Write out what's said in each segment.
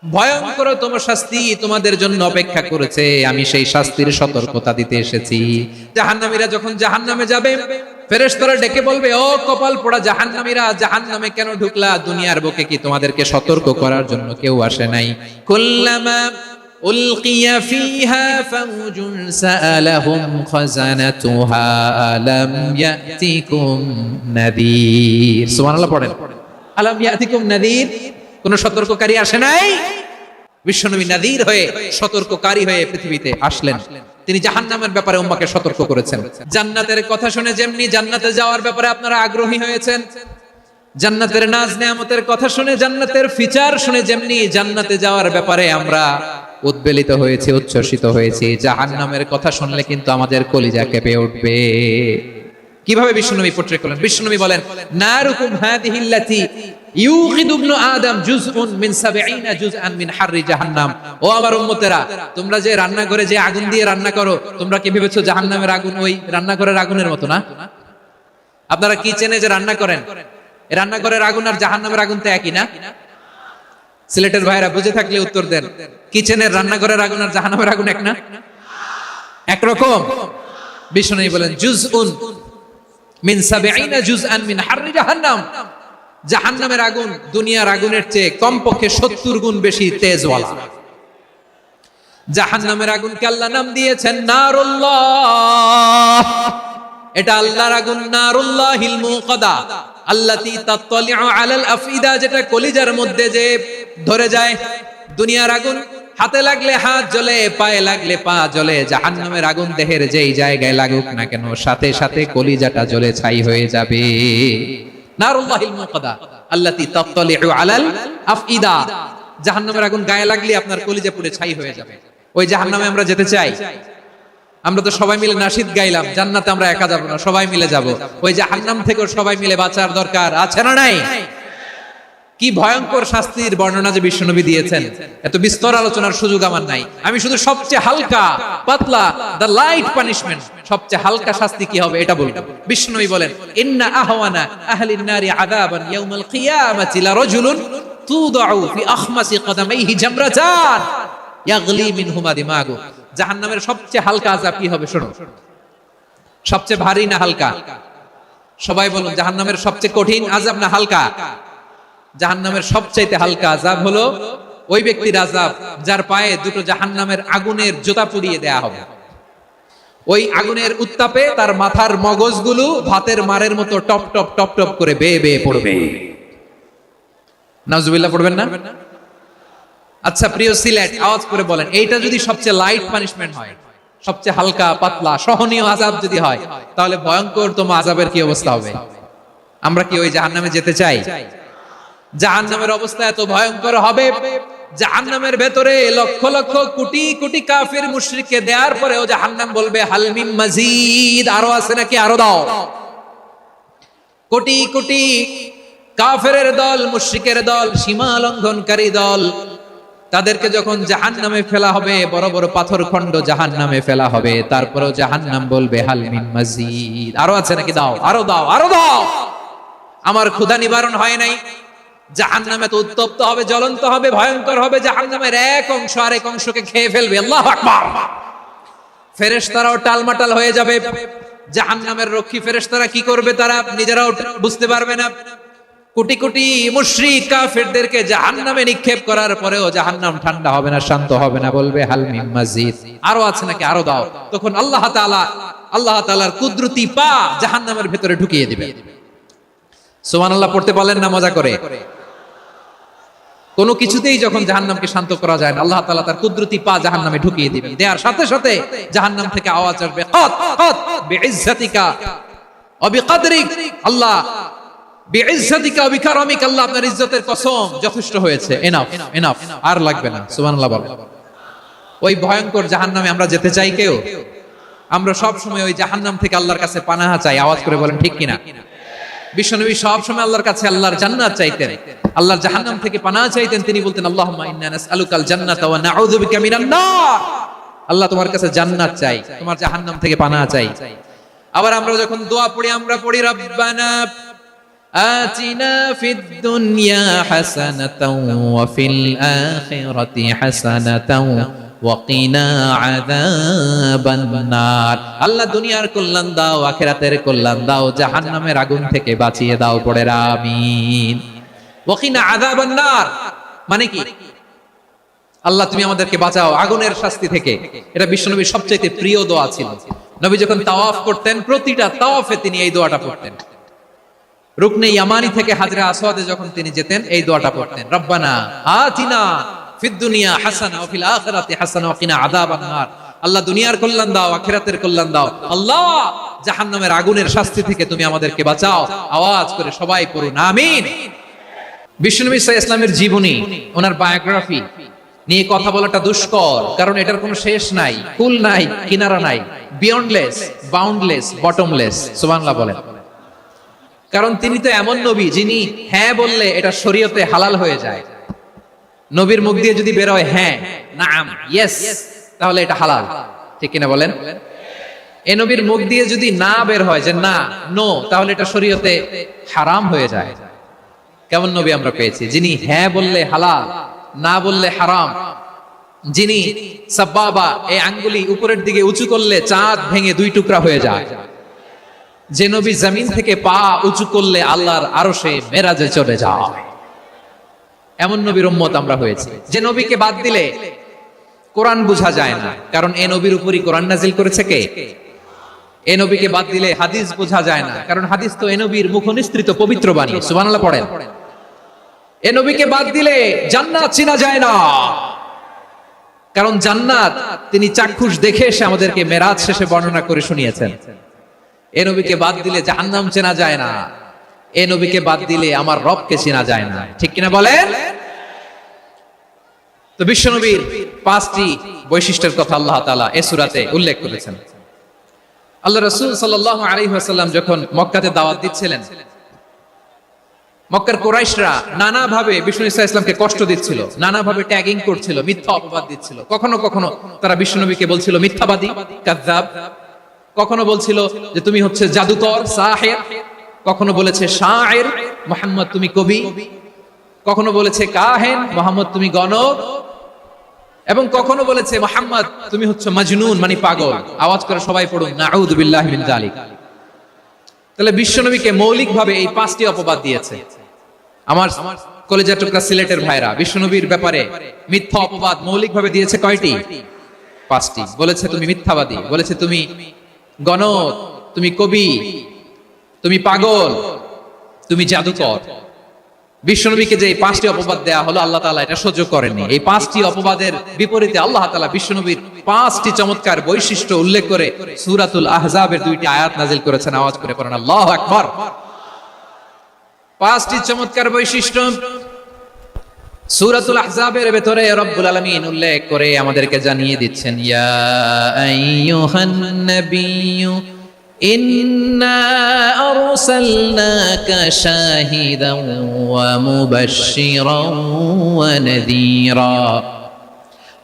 ভয়ঙ্করতম শাস্তি তোমাদের জন্য অপেক্ষা করেছে, আমি সেই শাস্তির সতর্কতা দিতে এসেছি। জাহান্নামীরা যখন জাহান্নামে যাবে, ফেরেশতারা ডেকে বলবে, ও কপাল পোড়া জাহান্নামীরা, জাহান্নামে কেন ঢুকলা? দুনিয়ার বুকে কি তোমাদেরকে সতর্ক করার জন্য কেউ আসে নাই? কুল্লামা উলকিয়া ফিহা ফাউজুন সাআলাহুম খাজানাতুহা আলাম ইয়াতিকুম নাযীর। সুবহানাল্লাহ পড়েন। আলাম ইয়াতিকুম নাযীর, কোন সতর্ককারী আসে নাই? বিশ্বনবী নাযীর হয়ে, সতর্ককারী হয়ে পৃথিবীতে আসলেন। তিনি জাহান্নামের ব্যাপারে উম্মাহকে সতর্ক করেছেন। জান্নাতের কথা শুনে যেমনি জান্নাতে যাওয়ার ব্যাপারে আপনারা আগ্রহী হয়েছেন, জান্নাতের নাজ নেয়ামতের কথা শুনে, জান্নাতের ফিচার শুনে যেমনি জান্নাতে যাওয়ার ব্যাপারে আমরা উদ্বেলিত হয়েছি, উচ্ছ্বসিত হয়েছি, জাহান্নামের কথা শুনলে কিন্তু আমাদের কলিজা কেঁপে উঠবে। কিভাবে বিশ্বনবী পোট্রে করলেন? বিশ্বনবী বলেন, নারুকুম হাদিহিল্লাতি ইউকিদু ইবনু আদম জুজউন মিন 70 জুজআন মিন হাররি জাহান্নাম। ও আমার উম্মতেরা, তোমরা যে রান্নাঘরে যে আগুন দিয়ে রান্না করো, তোমরা কি ভেবেছো জাহান্নামের আগুন ওই রান্নাঘরের আগুনের মতো না? আপনারা কিচেনে যে রান্না করেন, এই রান্নাঘরের আগুন আর জাহান্নামের আগুন তো একই না? সিলেটের ভাইরা বুঝে থাকলে উত্তর দেন। কিচেনের রান্নাঘরের আগুন আর জাহান্নামের আগুন এক না? একরকম? বিশ্বনবী বলেন, জুজউন মিন 70 জুজআন মিন হাররি জাহান্নাম। জাহান্নামের আগুন দুনিয়ার আগুনের চেয়ে কমপক্ষে 70 গুণ বেশি তেজওয়ালা। জাহান্নামের আগুনকে আল্লাহ নাম দিয়েছেন নারুল্লাহ। এটা আল্লাহর আগুন, নারুল্লাহিল মুকাদা আল্লাতী তাত্তালিউ আলাল আফইদা, যেটা কলিজার মধ্যে যে ধরে যায়। দুনিয়ার আগুন হাতে লাগলে হাত জ্বলে, পায়ে লাগলে পা জ্বলে। জাহান্নামের আগুন দেহের যেই জায়গায় লাগুক না কেন, সাথে সাথে কলিজাটা জ্বলে ছাই হয়ে যাবে। নারুল্লাহিল মুকাদা আল্লাতী তাত্তালিউ আলাল আফইদা, জাহান্নামের আগুন গায়ে লাগলে আপনার কলিজা পুড়ে ছাই হয়ে যাবে। ওই জাহান্নামে আমরা যেতে চাই? আমরা তো সবাই মিলে নাশিদ গাইলাম, জান্নাতে আমরা একা যাব না, সবাই মিলে যাব। ওই জাহান্নাম থেকেও সবাই মিলে বাঁচার দরকার আছে না নাই? কি ভয়ঙ্কর শাস্তির বর্ণনা যে বিশ্বনবী দিয়েছেন, এত বিস্তর আলোচনার সুযোগ আমার নাই। আমি শুধু সবচেয়ে হালকা পাতলা, দ্য লাইট পানিশমেন্ট, সবচেয়ে হালকা শাস্তি কি হবে এটা বলবো। বিশ্বনবী বলেন, ইন্না আহওয়ানা আহলিন নারি আযাবান ইয়াউমাল কিয়ামাতি লারাজুলুন তুদাউ ফি আখমাসি কদামাইহি জামরাতান ইয়াগলি মিনহুমা দিমাগু। জাহান্নামের সবচেয়ে হালকা আযাব কি হবে শোনো। সবচেয়ে ভারী না হালকা? সবাই বলুন, জাহান্নামের সবচেয়ে কঠিন আযাব না হালকা? জাহান্নামের সবচাইতে হালকা আযাব হলো ওই ব্যক্তির আযাব যার পায়ে দুটো জাহান্নামের আগুনের জুতা পুড়িয়ে দেয়া হবে। ওই আগুনের উত্তাপে তার মাথার মগজগুলো ভাতের মারের মতো টপ টপ টপ টপ করে বেয়ে বেয়ে পড়বে। নাউজুবিল্লাহ পড়বেন না? আচ্ছা প্রিয় সিলেট, আওয়াজ করে বলেন, এইটা যদি সবচেয়ে লাইট পানিশমেন্ট হয়, সবচেয়ে হালকা পাতলা সহনীয় আযাব যদি হয়, তাহলে ভয়ঙ্করতম আযাবের কি অবস্থা হবে? আমরা কি ওই জাহান্নামে যেতে চাই? জাহান্নামের অবস্থা এত ভয়ঙ্কর হবে, জাহান্নামের ভেতরে লক্ষ লক্ষ কোটি কোটি কাফির মুশরিককে দেওয়ার পরেও জাহান্নাম বলবে, হাল মিন মাজিদ, আরো আছে নাকি, আরো দাও। কোটি কোটি কাফেরের দল, মুশরিকের দল, সীমা লঙ্ঘনকারী দল, তাদেরকে যখন জাহান্নামে ফেলা হবে, বড় বড় পাথর খণ্ড জাহান্নামে ফেলা হবে, তারপরেও জাহান্নাম বলবে, হাল মিন মাজিদ, আরো আছে নাকি, দাও, আরো দাও, আরো দাও। আমার ক্ষুধা নিবারণ হয় নাই। জাহান্নামে তো উত্তপ্ত হবে, জ্বলন্ত হবে, ভয়ঙ্কর হবে। জাহান্নামের এক অংশ আরেক অংশকে খেয়ে ফেলবে। আল্লাহু আকবার। ফেরেশতারাও টালমাটাল হয়ে যাবে। জাহান্নামের রক্ষী ফেরেশতারা কি করবে তারা নিজেরাও বুঝতে পারবে না। কোটি কোটি মুশরিক কাফেরদেরকে জাহান্নামে নিক্ষেপ করার পরেও জাহান্নাম ঠান্ডা হবে না, শান্ত হবে না, বলবে, হাল মিন মাজিদ, আরো আছে নাকি, আরো দাও। তখন আল্লাহ তাআলার কুদরতি পা জাহান্নামের ভেতরে ঢুকিয়ে দিবে। সুবহানাল্লাহ পড়তে পারলেন না মজা করে? কোনো কিছুতেই যখন জাহান্নামকে শান্ত করা যায় না, আল্লাহ তাআলা তার কুদরতি পা জাহান্নামে ঢুকিয়ে দিবেন। দেওয়ার সাথে সাথে জাহান্নাম থেকে আওয়াজ আসবে, কাত কাত বিইজ্জাতিকা ওয়া বিকদরিক, আল্লাহ বিইজ্জাতিকা ওয়া বিকারামিকা, আল্লাহ আপনার ইজ্জতের কসম, যথেষ্ট হয়েছে, এনাফ এনাফ, আর লাগবে না। সুবহানাল্লাহ বলেন। ওই ভয়ঙ্কর জাহান্নামে আমরা যেতে চাই কেউ? আমরা সব সময় ওই জাহান্নাম থেকে আল্লাহর কাছে পানাহ চাই। আওয়াজ করে বলেন ঠিক কিনা? বিশ্বনবী সব সময় আল্লাহর কাছে আল্লাহর জান্নাত চাইতেন, আল্লাহর জাহান্নাম থেকে পানাহ চাইতেন। তিনি বলতেন, আল্লাহুম্মা ইন্না নাসআলুকাল জান্নাতা ওয়া নাউযু বিকা মিনান নার। আল্লাহ তোমার কাছে জান্নাত চাই, তোমার জাহান্নাম থেকে পানাহ চাই। আবার আমরা যখন দোয়া পড়ি, আমরা পড়ি, রব্বানা আতিনা ফিদ দুনিয়া হাসানাতাও ওয়া ফিল আখিরাতি হাসানাতাও ওয়া কিনা আযাবান নার। আল্লাহ দুনিয়ার কল্যাণ দাও, আখিরাতের কল্যাণ দাও, জাহান্নামের আগুন থেকে বাঁচিয়ে দাও। পড়ে আমিন। ওয়া কিনা আযাবান নার মানে কি? আল্লাহ তুমি আমাদেরকে বাঁচাও আগুনের শাস্তি থেকে। এটা বিশ্বনবীর সবচেয়ে প্রিয় দোয়া ছিল। নবী যখন তাওয়াফ করতেন, প্রতিটা তাওয়াফে তিনি এই দোয়াটা পড়তেন। রুকনে ইয়ামানি থেকে হাজরা আসওয়াদে যখন তিনি যেতেন, এই দোয়াটা পড়তেন, রব্বানা আতিনা ফিদ দুনিয়া হাসানা ওয়া ফিল আখিরাতি হাসানা ওয়া কিনা আযাবান নার। আল্লাহ দুনিয়ার কল্যাণ দাও, আখিরাতের কল্যাণ দাও। আল্লাহ জাহান্নামের আগুনের শাস্তি থেকে তুমি আমাদেরকে বাঁচাও। আওয়াজ করে সবাই পড়ুন আমিন। বিশ্বনবী সাল্লাল্লাহু আলাইহি ওয়াসাল্লামের জীবনী, ওনার বায়োগ্রাফি নিয়ে কথা বলাটা দুষ্কর, কারণ এটার কোনো শেষ নাই, কুল নাই, কিনারা নাই, বিয়ন্ডলেস, বাউন্ডলেস, বটমলেস। সুবহানাল্লাহ বলেন। কারণ তিনি তো এমন নবী যিনি হ্যাঁ বললে এটা শরীয়তে হালাল হয়ে যায়। নবীর মুখ দিয়ে যদি বের হয় হ্যাঁ, নাম, ইয়েস, তাহলে এটা হালাল। ঠিক কিনা বলেন? এই নবীর মুখ দিয়ে যদি না বের হয় যে না, নো, তাহলে এটা শরীয়তে হারাম হয়ে যায়। কেমন নবী আমরা পেয়েছি, যিনি হ্যাঁ বললে হালাল, না বললে হারাম, যিনি সাব্বাবা, এই আঙ্গুলি উপরের দিকে উঁচু করলে চাঁদ ভেঙে দুই টুকরা হয়ে যায়, যে নবী জমিন থেকে পা উঁচু করলে আল্লাহর আরশে মেরাজে চলে যায়। এমন নবীর উম্মত আমরা হয়েছি। যে নবীকে বাদ দিলে কোরআন বোঝা যায় না, কারণ এই নবীর উপরই কোরআন নাজিল করেছে কে? এই নবীকে বাদ দিলে হাদিস বোঝা যায় না, কারণ হাদিস তো এই নবীর মুখনিসৃত পবিত্র বাণী। সুবহানাল্লাহ পড়েন। এই নবীকে বাদ দিলে জান্নাত চিনা যায় না, কারণ জান্নাত তিনি চাক্ষুষ দেখে এসে আমাদেরকে মেরাজ শেষে বর্ণনা করে শুনিয়েছেন। এই নবীকে বাদ দিলে জাহান্নাম চেনা যায় না, এই নবীকে বাদ দিলে আমার রবকে চেনা যায় না। ঠিক কিনা বলেন? তো বিশ্বনবীর 5টি বৈশিষ্ট্যের কথা আল্লাহ তাআলা এই সূরাতে উল্লেখ করেছেন। আল্লাহ রাসূল সাল্লাল্লাহু আলাইহি ওয়াসাল্লাম যখন মক্কাতে দাওয়াত দিচ্ছিলেন, মক্কার কুরাইশরা নানাভাবে বিষ্ণু ইসা ইসলামকে কষ্ট দিচ্ছিল, নানাভাবে ট্যাগিং করছিল, মিথ্যা অপবাদ দিচ্ছিল। কখনো কখনো তারা বিশ্বনবীকে বলছিল মিথ্যাবাদী, কাযযাব। কখনো বলছিল যে তুমি হচ্ছে জাদুকর, সাহির। কখনো বলেছে শায়ের, মুহাম্মদ তুমি কবি। কখনো বলেছে কাহেন, মুহাম্মদ তুমি গণক। এবং কখনো বলেছে মুহাম্মদ তুমি হচ্ছে মাজনুন, মানে পাগল। আওয়াজ করে সবাই পড়ুন নাউযু বিল্লাহি মিন যালিক। তাহলে বিশ্বনবীকে মৌলিকভাবে এই 5টি অপবাদ দিয়েছে। আমার কলেজের টুকরা সিলেটের ভাইরা, বিশ্বনবীর ব্যাপারে মিথ্যা অপবাদ মৌলিকভাবে দিয়েছে কয়টি? 5টি। বলেছে তুমি মিথ্যাবাদী, বলেছে তুমি গণক, তুমি কবি, তুমি পাগল, তুমি জাদুকর। বিশ্বনবীকে যে এই 5টি অপবাদ দেয়া হলো, আল্লাহ তাআলা এটা সহ্য করেননি। এই 5টি অপবাদের বিপরীতে আল্লাহ তাআলা বিশ্বনবীর 5টি চমৎকার বৈশিষ্ট্য উল্লেখ করে সূরাতুল আহজাবের 2টি আয়াত নাজিল করেছেন। আওয়াজ করে পড়েন আল্লাহু আকবার। 5টি চমৎকার বৈশিষ্ট্য সূরাতুল আহজাবের ভেতরে রব্বুল আলামিন উল্লেখ করে আমাদেরকে জানিয়ে দিচ্ছেন, ইয়া আইয়ুহান নাবিয়্যু ইন্না আরসালনাকা শাহিদান ওয়া মুবাশশিরান ওয়া নাযীরা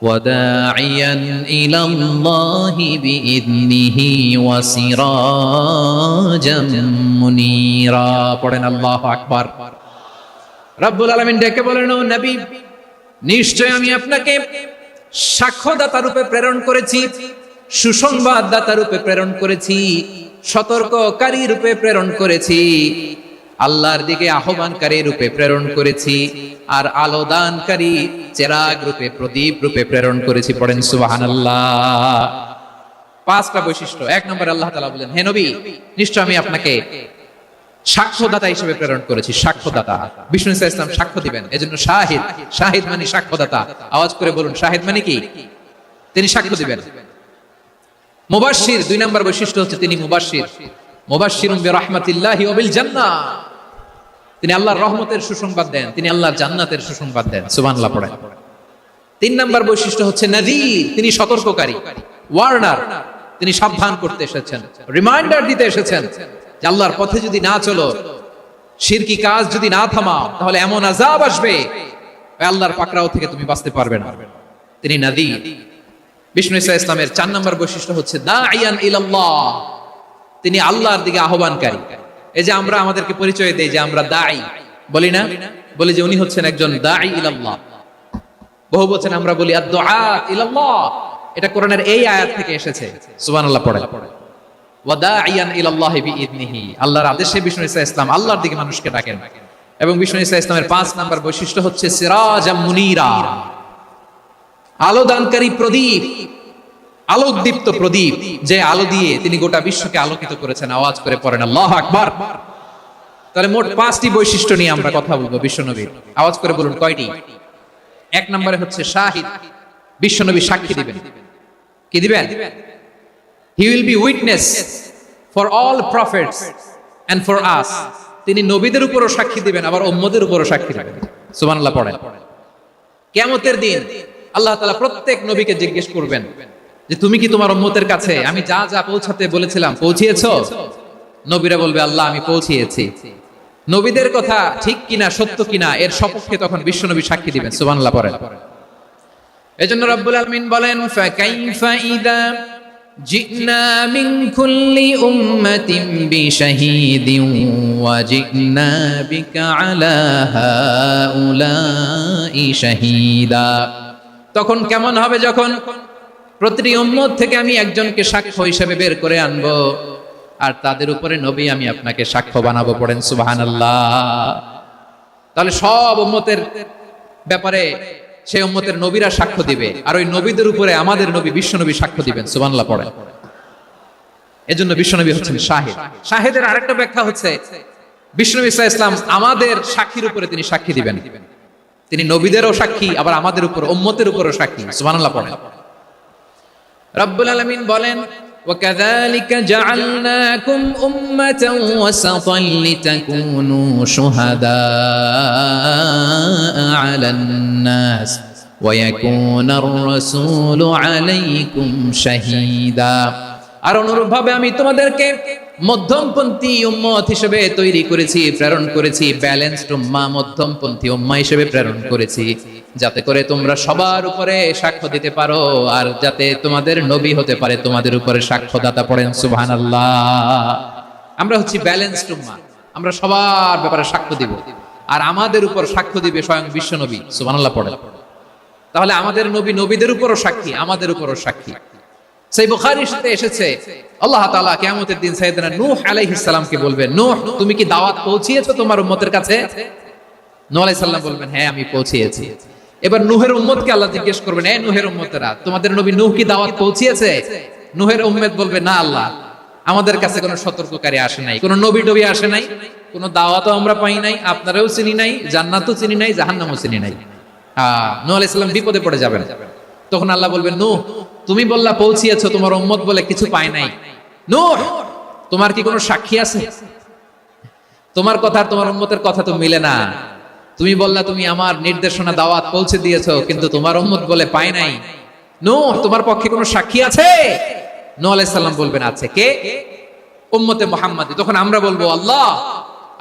ওয়া দাঈয়ান ইলাল্লাহি বিইذনিহি ওয়া সিরাজাম মুনীরা। পড়েন আল্লাহু আকবার। রব্বুল আলামিন ডেকে বলেন, ও নবী, নিশ্চয় আমি আপনাকে সাক্ষ্যদাতা রূপে প্রেরণ করেছি, সুসংবাদদাতা রূপে প্রেরণ করেছি, সতর্ককারী রূপে প্রেরণ করেছি, আল্লাহর দিকে আহ্বানকারী রূপে প্রেরণ করেছি, আর আলো দানকারী চেরাগ রূপে, প্রদীপ রূপে প্রেরণ করেছি। পড়েন সুবহানাল্লাহ। 5টা বৈশিষ্ট্য। 1 নম্বরে আল্লাহ তাআলা বলেন, হে নবী, নিশ্চয় আমি আপনাকে সাক্ষ্যদাতা হিসেবে প্রেরণ করেছি। সাক্ষ্যদাতা, বিষ্ণু ইসা ইসলাম সাক্ষ্য দিবেন, এজন্য শাহিদ। শাহিদ মানে সাক্ষ্যদাতা। আওয়াজ করে বলুন শাহিদ মানে কি? তিনি সাক্ষ্য দিবেন। মুবাশশির, 2 নম্বর বৈশিষ্ট্য হচ্ছে তিনি মুবাশশির। মুবাশশিরুম বিরাহমাতিল্লাহি ওয়া বিল জান্নাহ, তিনি আল্লাহর রহমতের সুসংবাদ দেন, তিনি আল্লাহর জান্নাতের সুসংবাদ দেন। সুবহানাল্লাহ পড়েন। 3 নম্বর বৈশিষ্ট্য হচ্ছে নাযীর, তিনি সতর্ককারী, ওয়ার্নার, তিনি সাবধান করতে এসেছেন, রিমাইন্ডার দিতে এসেছেন যে আল্লাহর পথে যদি না চলো, শিরকি কাজ যদি না থামাও, তাহলে এমন আযাব আসবে আল্লাহর পাকড়াও থেকে তুমি বাঁচতে পারবে না। তিনি নাযীর। বিষ্ণু ইসা ইসলামের 4 নম্বর বৈশিষ্ট্য হচ্ছে দাঈয়ান ইলাল্লাহ, তিনি আল্লাহর দিকে আহ্বানকারী। এই যে আমরা আমাদেরকে পরিচয় দেই যে আমরা দাঈ, বলি না? বলি যে উনি হচ্ছেন একজন দাঈ ইলাল্লাহ। বহু বচন আমরা বলি আদ-দুআত ইলাল্লাহ। এটা কোরআনের এই আয়াত থেকে এসেছে। সুবহানাল্লাহ পড়ে। ওয়া দাঈয়ান ইলাল্লাহি বিইذনিহি। আল্লাহর আদেশে বিষ্ণু ঈসা ইসলাম আল্লাহর দিকে মানুষকে ডাকেন। এবং বিষ্ণু ঈসা ইসলামের ৫ নাম্বার বৈশিষ্ট্য হচ্ছে সিরাজাম মুনীরা, আলোদানকারী প্রদীপ, আলোকদীপ্ত প্রদীপ, যে আলো দিয়ে তিনি গোটা বিশ্বকে আলোকিত করেছেন। আওয়াজ করে পড়েন আল্লাহু আকবার। তাহলে মোট ৫টি বৈশিষ্ট্য নিয়ে আমরা কথা বলবো বিশ্বনবীর। আওয়াজ করে বলুন কয়টি? ১ নম্বরে হচ্ছে শাহিদ, বিশ্বনবী সাক্ষী দিবেন। কি দিবেন? He will be witness for all prophets and for us. তিনি নবীদের উপরও সাক্ষী দিবেন, আবার উম্মতের উপরও সাক্ষী দিবেন। সুবহানাল্লাহ পড়েন। কিয়ামতের দিন আল্লাহ তাআলা প্রত্যেক নবীকে জিজ্ঞেস করবেন যে তুমি কি তোমার উম্মতের কাছে আমি যা যা পৌঁছাতে বলেছিলাম পৌঁছিয়েছো? নবীরা বলবে আল্লাহ আমি পৌঁছিয়েছি। নবীদের কথা ঠিক কিনা, সত্য কিনা, এর সপক্ষে তখন বিশ্বনবী সাক্ষী দিবেন। সুবহানাল্লাহ পড়েন। এজন্য রব্বুল আলামিন বলেন ফাকাইফা ইযা জিনা মিন কুল্লি উম্মাতিন বিশাহীদিন ওয়া জিনা বিকা আলা হাউলাই শাহীদা। তখন কেমন হবে যখন প্রতিটি উম্মত থেকে আমি একজনকে সাক্ষ্য হিসেবে বের করে আনবো, আর তাদের উপরে নবী আমি আপনাকে সাক্ষ্য বানাবো। পড়েন সুবহানাল্লাহ। তাহলে সব উম্মতের ব্যাপারে সেই উম্মতের নবীরা সাক্ষ্য দিবে, আর ওই নবীদের উপরে আমাদের নবী বিশ্বনবী সাক্ষ্য দিবেন। সুবহানাল্লাহ পড়েন। এজন্য বিশ্বনবী হচ্ছেন শাহিদ। শাহিদের আরেকটা ব্যাখ্যা হচ্ছে বিশ্বনবী সাল্লাল্লাহু আলাইহি ওয়াসাল্লাম আমাদের সাক্ষীর উপরে তিনি সাক্ষী দিবেন। তিনি নবীদেরও সাক্ষী, আবার আমাদের উপর উম্মতের উপরও সাক্ষী। সুবহানাল্লাহ পড়েন। রব্বুল আলামিন বলেন وَكَذَلِكَ جَعَلْنَاكُمْ أُمَّةً وَسَطًا لِتَكُونُوا شُهَدَاءَ عَلَى النَّاسِ وَيَكُونَ الرَّسُولُ عَلَيْكُمْ شَهِيدًا। আর অনুরূপভাবে আমি তোমাদেরকে মধ্যমপন্থী উম্মত হিসেবে তৈরি করেছি, প্রেরণ করেছি। ব্যালেন্সড উম্মাহ, মধ্যমপন্থী উম্মাহ হিসেবে প্রেরণ করেছি, যাতে করে তোমরা সবার উপরে সাক্ষ্য দিতে পারো, আর যাতে তোমাদের নবী হতে পারে তোমাদের উপরে সাক্ষ্যদাতা। পড়েন সুবহানাল্লাহ। আমরা হচ্ছি ব্যালেন্সড উম্মাহ, আমরা সবার ব্যাপারে সাক্ষ্য দিব, আর আমাদের উপর সাক্ষ্য দিবে স্বয়ং বিশ্বনবী। সুবহানাল্লাহ পড়েন। তাহলে আমাদের নবী নবীদের উপরও সাক্ষী, আমাদের উপরও সাক্ষী। সেই বুখারীর সাথে এসেছে আল্লাহ তাআলা কিয়ামতের দিন সাইয়েদনা নূহ আলাইহিস সালামকে বলবেন, নূহ তুমি কি দাওয়াত পৌঁছিয়েছো তোমার উম্মতের কাছে? নূহ আলাইহিস সালাম বলবেন হ্যাঁ আমি পৌঁছিয়েছি। এবার নূহের উম্মতকে আল্লাহ জিজ্ঞেস করবেন, এ নূহের উম্মতেরা তোমাদের নবী নূহ কি দাওয়াত পৌঁছিয়েছে? নূহের উম্মত বলবে না আল্লাহ, আমাদের কাছে কোনো সতর্ককারী আসে নাই, কোনো নবী টবি আসে নাই, কোনো দাওয়াতও আমরা পাই নাই, আপনারাও চিনি নাই, জান্নাতও চিনি নাই, জাহান্নামও চিনি নাই। নূহ আলাইহিস সালাম বিপদে পড়ে যাবেন। তখন আল্লাহ বলবেন নূহ তুমি বললা পৌঁছিয়েছো, তোমার উম্মত বলে কিছু পায় নাই। নূহ তোমার কি কোনো সাক্ষী আছে? তোমার কথা আর তোমার উম্মতের কথা তো মিলে না। তুমি বললা তুমি আমার নির্দেশনা দাওয়াত পৌঁছে দিয়েছো, কিন্তু তোমার উম্মত বলে পায় নাই। নূহ তোমার পক্ষে কোনো সাক্ষী আছে? নূহ আলাইহিস সালাম বলবেন আছে। কে? উম্মতে মুহাম্মাদী। তখন আমরা বলবো আল্লাহ,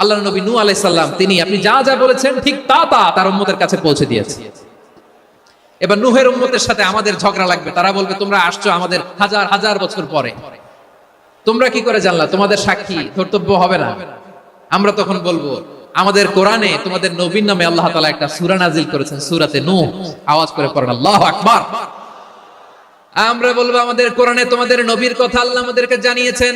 আল্লাহর নবী নূহ আলাইহিস সালাম তিনি আপনি যা যা বলেছেন ঠিক তা তা তার উম্মতের কাছে পৌঁছে দিয়েছে। এবার নূহের উম্মতের সাথে আমাদের ঝগড়া লাগবে। তারা বলবে তোমরা আসছো আমাদের হাজার হাজার বছর পরে, তোমরা কি করে জানলা? তোমাদের সাক্ষী ধর্তব্য হবে না। আমরা তখন বলবো আমাদের কোরআনে তোমাদের নবীর নামে আল্লাহ তাআলা একটা সূরা নাজিল করেছেন, সূরাতে নূহ। আওয়াজ করে পড়েন আল্লাহু আকবার। আমরা বলবো আমাদের কোরআনে তোমাদের নবীর কথা আল্লাহ আমাদেরকে জানিয়েছেন,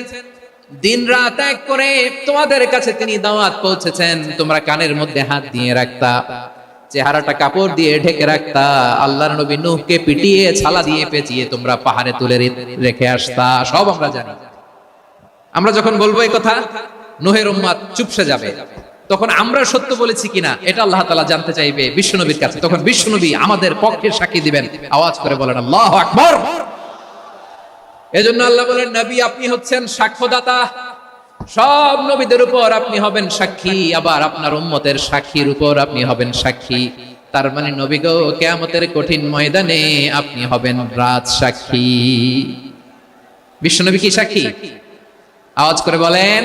দিন রাত এক করে তোমাদের কাছে তিনি দাওয়াত পৌঁছেছেন। তোমরা কানের মধ্যে হাত দিয়ে রাখতা, চেহারাটা কাপড় দিয়ে ঢেকে রাখতা, আল্লাহর নবী নূহকে পিটিয়ে ছালা দিয়ে পেঁচিয়ে তোমরা পাহাড়ে তুলে রেখে আসতা। সব আমরা জানি। আমরা যখন বলবো এই কথা, নূহের উম্মত চুপসে যাবে। তখন আমরা সত্য বলেছি কিনা এটা আল্লাহ তাআলা জানতে চাইবে বিশ্বনবীর কাছে। তখন বিশ্বনবী আমাদের পক্ষে সাক্ষী দিবেন। আওয়াজ করে বলেন আল্লাহু আকবার। এজন্য আল্লাহ বলেন নবী আপনি হচ্ছেন সাক্ষ্যদাতা, সব নবীদের উপর আপনি হবেন সাক্ষী, আবার আপনার উম্মতের সাক্ষীর উপর আপনি হবেন সাক্ষী। তার মানে নবী গো কিয়ামতের কঠিন ময়দানে আপনি হবেন রাজ সাক্ষী। বিশ্বনবী কি সাক্ষী? আওয়াজ করে বলেন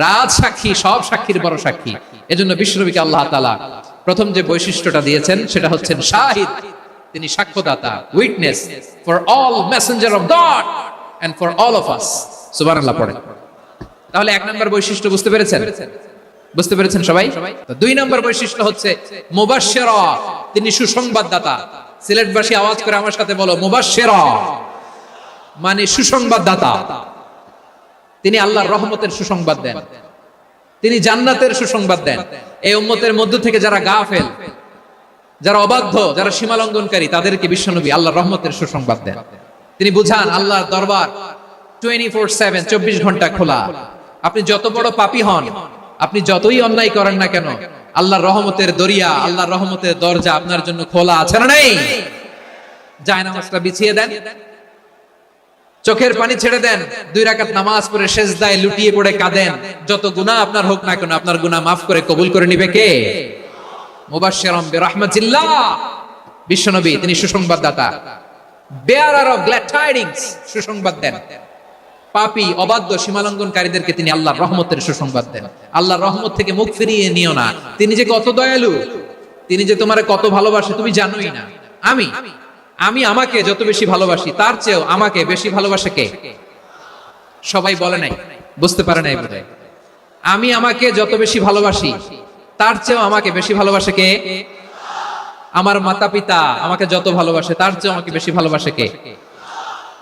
রাজ সাক্ষী, সব সাক্ষীর বড় সাক্ষী। এজন্য বিশ্বনবীকে আল্লাহ তাআলা প্রথম যে বৈশিষ্ট্যটা দিয়েছেন সেটা হচ্ছেন শাহিদ। তিনি সাক্ষ্যদাতা, witness for all messenger of God and for all of us. সুবহানাল্লাহ পড়েন। তাহলে 1 নম্বর বৈশিষ্ট্য বুঝতে পেরেছেন? বুঝতে পেরেছেন সবাই? তো 2 নম্বর বৈশিষ্ট্য হচ্ছে মুবাশশিরা, তিনি সুসংবাদদাতা। সিলেটবাসী আওয়াজ করে আমার সাথে বলো, মুবাশশিরা মানে সুসংবাদদাতা। তিনি আল্লাহর রহমতের সুসংবাদ দেন, তিনি জান্নাতের সুসংবাদ দেন। এই উম্মতের মধ্য থেকে যারা গাফেল, যারা অবাধ্য, যারা সীমালঙ্ঘনকারী, তাদেরকে বিশ্বনবী আল্লাহর রহমতের সুসংবাদ দেন। তিনি বুঝান আল্লাহর দরবার 24/7, 24 ঘন্টা খোলা। আপনি যত বড় পাপী হন, আপনি যতই অন্যায় করেন না কেন, আল্লাহর রহমতের দরিয়া, আল্লাহর রহমতের দরজা আপনার জন্য খোলা আছে না নেই? জায়নামাজটা বিছিয়ে দেন, চোখের পানি ছেড়ে দেন, 2 রাকাত নামাজ পড়ে সেজদায় লুটিয়ে পড়ে কাঁদেন। যত গুনাহ আপনার হোক না কেন, আপনার গুনাহ মাফ করে কবুল করে নিবে কে? মুবাশশিরাম বিরহমাতিল্লাহ, বিশ্বনবী তিনি সুসংবাদদাতা, বেয়ারার অফ গ্ল্যাড টাইডিংস, সুসংবাদ দেন। পাপী, অবাধ্য, সীমালঙ্ঘনকারীদেরকে তিনি আল্লাহর রহমতের সুসংবাদ দেন। আল্লাহর রহমত থেকে মুখ ফিরিয়ে নিও না। তিনি যে কত দয়ালু, তিনি যে তোমারে কত ভালোবাসে তুমি জানোই না। আমি আমাকে যত বেশি ভালোবাসি, তার চেয়েও আমাকে বেশি ভালোবাসে কে? সবাই বলে নাই, বুঝতে পারে নাই বোধহয়। আমি আমাকে যত বেশি ভালোবাসি, তার চেয়েও আমাকে বেশি ভালোবাসে কে? আমার মাতা পিতা আমাকে যত ভালোবাসে, তার চেয়েও আমাকে বেশি ভালোবাসে কে?